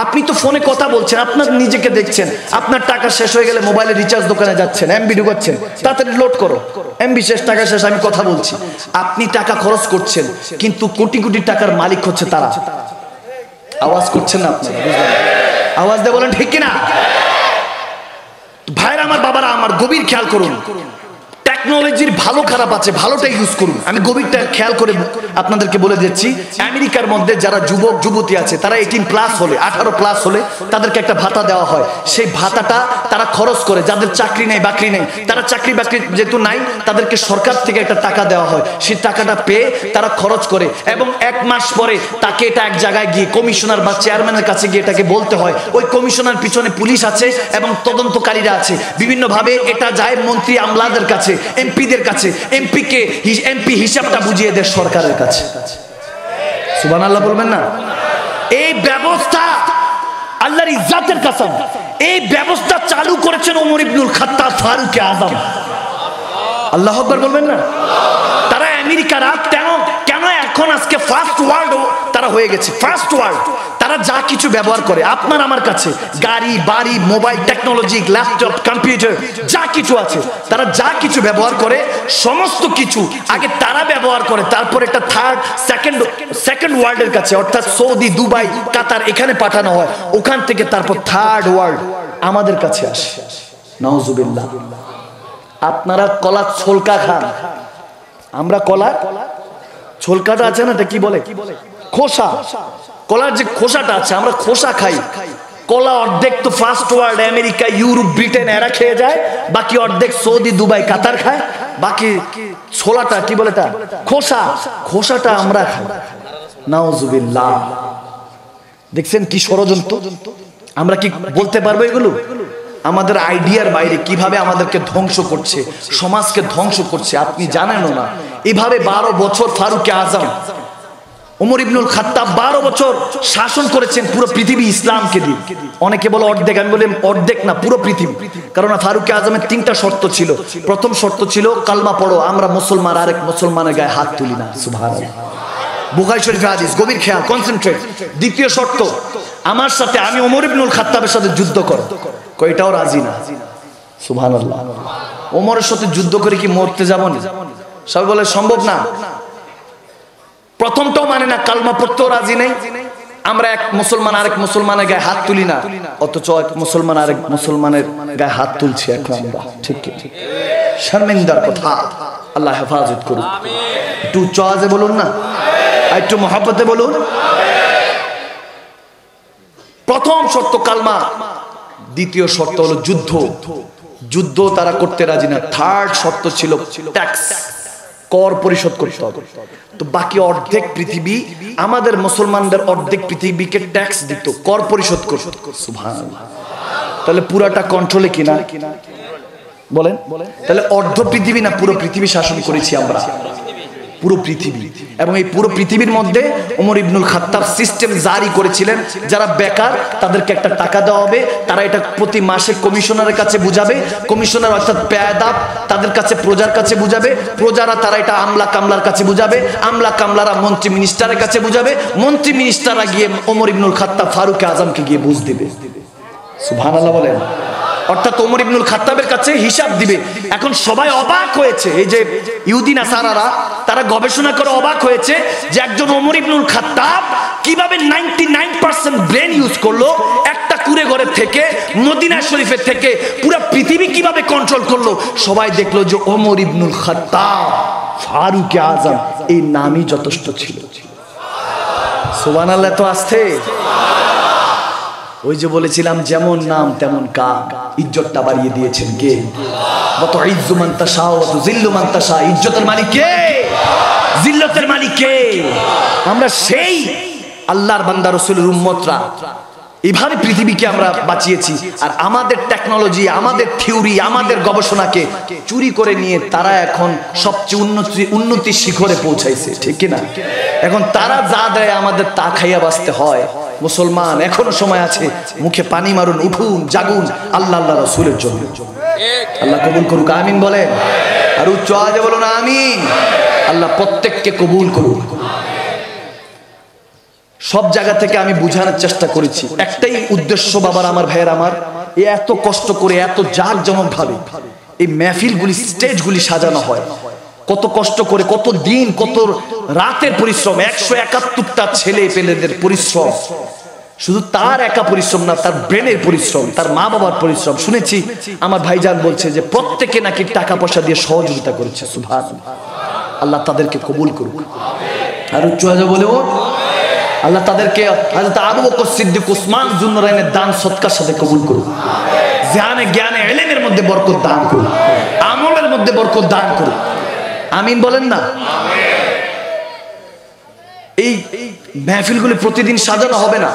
আপনি তো ফোনে কথা বলছেন, আপনার নিজেকে দেখছেন, আপনার টাকা শেষ হয়ে গেলে মোবাইলে রিচার্জ দোকানে যাচ্ছেন, এমবি ঢুকাচ্ছেন, তাড়াতাড়ি লোড করো, এমবি শেষ, টাকা শেষ, আমি কথা বলছি। আপনি টাকা খরচ করছেন, কিন্তু কোটি কোটি টাকার মালিক হচ্ছে তারা। আওয়াজ করছেন না আপনারা? আওয়াজ দিয়ে বলেন ঠিক কিনা? ভাইরা আমার, বাবারা আমার, গভীর খেয়াল করুন। টেকনোলজির ভালো খারাপ আছে, ভালোটা ইউজ করুন। আমি গভীরটা খেয়াল করে আপনাদেরকে বলে দিচ্ছি, আমেরিকার মধ্যে যারা যুবক যুবতী আছে, তারা 18+ হলে, 18+ হলে তাদেরকে একটা ভাতা দেওয়া হয়। সেই ভাতাটা তারা খরচ করে, যাদের চাকরি নেই বাকরি নেই, তারা চাকরি বাকরি যেহেতু নাই, তাদেরকে সরকার থেকে একটা টাকা দেওয়া হয়। সেই টাকাটা পেয়ে তারা খরচ করে, এবং 1 মাস পরে তাকে এটা এক জায়গায় গিয়ে কমিশনার বা চেয়ারম্যানের কাছে গিয়ে এটাকে বলতে হয়। ওই কমিশনার পিছনে পুলিশ আছে এবং তদন্তকারীরা আছে, বিভিন্নভাবে এটা যায় মন্ত্রী আমলাদের কাছে, এমপিদের কাছে, এমপি হিসাবটা বুঝিয়ে দেয় সরকারের কাছে। সুবহানাল্লাহ বলবেন না? এই ব্যবস্থা আল্লাহর ইজ্জতের কসম, এই ব্যবস্থা চালু করেছেন ওমর ইবনুল খাত্তাব, ফারুকে আজম। আল্লাহু আকবার বলবেন না? তারা আমেরিকারা কেন এখন আজকে ফার্স্ট ওয়ার্ল্ড তারা হয়ে গেছে, ফার্স্ট ওয়ার্ল্ড। তারা যা কিছু ব্যবহার করে আপনার আমার কাছে, গাড়ি বাড়ি মোবাইল টেকনোলজি, ল্যাপটপ কম্পিউটার যা কিছু আছে, তারা যা কিছু ব্যবহার করে সমস্ত কিছু আগে তারা ব্যবহার করে, তারপর একটা সেকেন্ড ওয়ার্ল্ডের কাছে, অর্থাৎ সৌদি, দুবাই, কাতার, এখানে পাঠানো হয়। ওখান থেকে তারপর থার্ড ওয়ার্ল্ড আমাদের কাছে আসে। নাউজুবিল্লাহ। আপনারা কলা ছোলকা খান, আমরা কলা ছোলকাটা আছে না, কি বলে, খোসা, কলার যে খোসাটা আছে, আমরা খোসা খাই। কলা অর্ধেক তো first world, America, Europe, Britain এরা খেয়ে যায়, বাকি অর্ধেক সৌদি, দুবাই, কাতার খায়, বাকি ছোলাটা কি বলে, খোসাটা আমরা খাই। নাউজুবিল্লাহ। দেখছেন কি ষড়যন্ত্র? আমরা কি বলতে পারবো এগুলো? আমাদের আইডিয়ার বাইরে কিভাবে আমাদেরকে ধ্বংস করছে, সমাজকে ধ্বংস করছে আপনি জানেনও না। এভাবে 12 বছর ফারুকে আজম ওমর ইবনুল খাত্তাব 12 বছর শাসন করেছেন পুরো পৃথিবী ইসলামকে দিয়ে। অনেকে বলে অর্ধেক, আমি বলি অর্ধেক না, পুরো পৃথিবী। কারণ ফারুকে আজমের 3টা শর্ত ছিল। প্রথম শর্ত ছিল কালমা পড়ো, আমরা মুসলমান, আরেক মুসলমানের গায়ে হাত তুলি না। সুবহানাল্লাহ। বুখারী শরীফের হাদিস, গভীর খেয়াল, কনসেন্ট্রেট। দ্বিতীয় শর্ত, আমার সাথে, আমি ওমর ইবনুল খাত্তাবের সাথে যুদ্ধ করো, কয়টাও রাজি না। সুবহানাল্লাহ। ওমরের সাথে যুদ্ধ করে কি মরতে যাব না? সবাই বলে সম্ভব না। প্রথমটাও মানে না, কালমা পড়তেও রাজি নেই। আমরা এক মুসলমান আরেক মুসলমানের গায়ে হাত তুলি না, অথচ এক মুসলমান আরেক মুসলমানের গায়ে হাত তুলছি এখন আমরা। ঠিক ঠিক, শর্মিন্দার কথা। আল্লাহ হেফাজত করুন। একটু উচ্চ আওয়াজে বলুন না, একটু মহব্বতে বলুন। প্রথম শর্ত কালমা, দ্বিতীয় শর্ত হলো যুদ্ধ। যুদ্ধ তারা করতে রাজি না। থার্ড শর্ত ছিল ট্যাক্স, কর পরিশোধ করতে হবে। তো বাকি অর্ধেক পৃথিবী, আমাদের মুসলমানদের অর্ধেক পৃথিবীকে ট্যাক্স দিত, কর পরিশোধ করত। সুবহানাল্লাহ। তাহলে পুরাটা কন্ট্রোলে কিনা বলেন? তাহলে অর্ধ পৃথিবী না পুরো পৃথিবী শাসন করেছি আমরা? পুরো পৃথিবী। এবং এই পুরো পৃথিবীর মধ্যে ওমর ইবনুল খাত্তাব সিস্টেম জারি করেছিলেন, যারা বেকার তাদেরকে একটা টাকা দেওয়া হবে, তারা এটা প্রতি মাসে কমিশনারের কাছে বুঝাবে, কমিশনার অর্থাৎ পেয়াদাব তাদের কাছে, প্রজার কাছে বুঝাবে, প্রজারা তারা এটা আমলা কামলার কাছে বুঝাবে, আমলা কামলারা মন্ত্রী মিনিস্টারের কাছে বুঝাবে, মন্ত্রী মিনিস্টাররা গিয়ে ওমর ইবনুল খাত্তাব ফারুক আজমকে গিয়ে বুঝ দিবে। সুবহানাল্লাহ বলেন। অর্থাৎ ওমর ইবনুল খাত্তাবের কাছে হিসাব দিবে। এখন সবাই অবাক হয়েছে, এই যে ইহুদি নাসারারা, তারা গবেষণা করে অবাক হয়েছে যে একজন ওমর ইবনুল খাত্তাব কিভাবে 99% ব্রেন ইউজ করলো, একটা কুড়ে ঘরের থেকে, মদিনা শরীফের থেকে পুরো পৃথিবী কিভাবে কন্ট্রোল করলো। সবাই দেখলো যে ওমর ইবনুল খাত্তাব ফারুক আজম এই নামই যথেষ্ট ছিল। সুবহানাল্লাহ। তো আসছে ওই যে বলেছিলাম, যেমন নাম তেমন কাম, ইজ্জতটা বাড়িয়ে দিয়েছেন কে? কত ইজ্জু মান তাশা ওয়া তুযিল্লু মান তাশা। ইজ্জতের মালিক কে? জিল্লতের মালিক কে? আমরা সেই আল্লাহর বান্দা রাসূলের উম্মতরা এইভাবে পৃথিবীকে আমরা বাঁচিয়েছি। আর আমাদের টেকনোলজি, আমাদের থিওরি, আমাদের গবেষণাকে চুরি করে নিয়ে তারা এখন সবচেয়ে উন্নতির শিখরে পৌঁছাইছে। ঠিক কিনা? এখন তারা যা দেয় আমাদের তা খাইয়া বাঁচতে হয়। মুসলমান এখনো সময় আছে, মুখে পানি মারুন, উঠুন, জাগুন আল্লাহ আল্লাহ রাসূলের জন্য। আল্লাহ কবুল করুক, আমিন বলেন। আর উচ্চ আওয়াজে বলুন আমিন। আল্লাহ প্রত্যেককে কবুল করুক। সব জায়গা থেকে আমি বুঝানোর চেষ্টা করেছি, একটাই উদ্দেশ্য বাবার, আমার ভাইয়ের আমার, এত কষ্ট করে এত জাঁকজমক ভাবে এই মেহফিলগুলি, স্টেজগুলি সাজানো হয়, কত কষ্ট করে, কত দিন, কত রাতের পরিশ্রম, 171টা ছেলে পেলেদের পরিশ্রম। শুধু তার একা পরিশ্রম না, তার ব্রেনের পরিশ্রম, তার মা বাবার পরিশ্রম। শুনেছি আমার ভাইজান বলছে যে প্রত্যেকে নাকি টাকা পয়সা দিয়ে সহযোগিতা করেছে। সুবহানাল্লাহ। আল্লাহ তাদেরকে কবুল করুক। আর উচ্চ আওয়াজে বলে আল্লাহ তাদেরকে হযরত আবু বকর সিদ্দিক, উসমান যুন্নুরাইনের দান সদকার সাথে কবুল করুন। জ্ঞানে জ্ঞানে ইলমের মধ্যে বরকত দান করুন, আমলের মধ্যে বরকত দান করুন। আমিন বলেন না? এই মাহফিলগুলি প্রতিদিন সাজানো হবে না।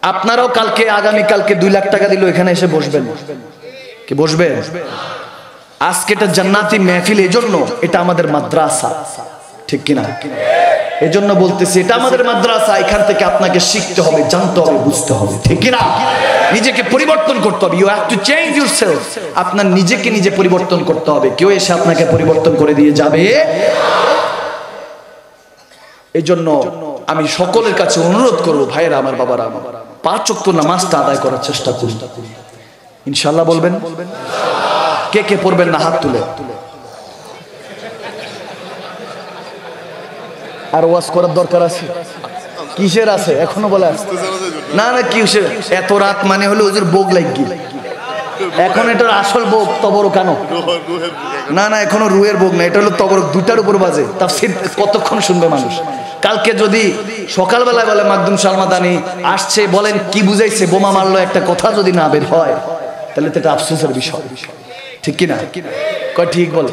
আপনারাও কালকে, আগামী কালকে 2 লাখ টাকা দিলে এখানে এসে বসবেন। কি বসবেন? আজকে এটা জান্নাতি মাহফিল, এজন্য এটা আমাদের মাদ্রাসা। ঠিক কিনা? এজন্য বলতেছি এটা আমাদের মাদ্রাসা। এখান থেকে আপনাকে শিখতে হবে, জানতে হবে, বুঝতে হবে। ঠিক কিনা? নিজেকে পরিবর্তন করতে হবে। You have to change yourself. আপনার নিজেকে নিজে পরিবর্তন করতে হবে, কেউ এসে আপনাকে পরিবর্তন করে দিয়ে যাবে। এজন্য আমি সকলের কাছে অনুরোধ করব, ভাইয়েরা আমার, বাবারা আমার, 5 ওয়াক্ত নামাজটা আদায় করার চেষ্টা করুন। ইনশাআল্লাহ বলবেন? কে কে পড়বেন না হাত তুলে? আর ওয়াজ করার দরকার আছে? কিসের আছে? এখনো বলে আছে না না কিসের? এত রাত মানে হলো ওদের বোগ লাগি। এখন এটার আসল বোগ তবর কেন? না না, এখনো রুহের বোগ না, এটা হলো তবর। 2টার উপর বাজে। তাফসীর কতক্ষণ শুনবে মানুষ? কালকে যদি সকালবেলায় বলে মাকদুম সালমাদানি আসছে, বলেন কি বুঝাইছে, বোমা মারলো, একটা কথা যদি না বের হয়, তাহলে তো এটা আফসোসের বিষয়। ঠিক কিনা? কয় ঠিক বলে?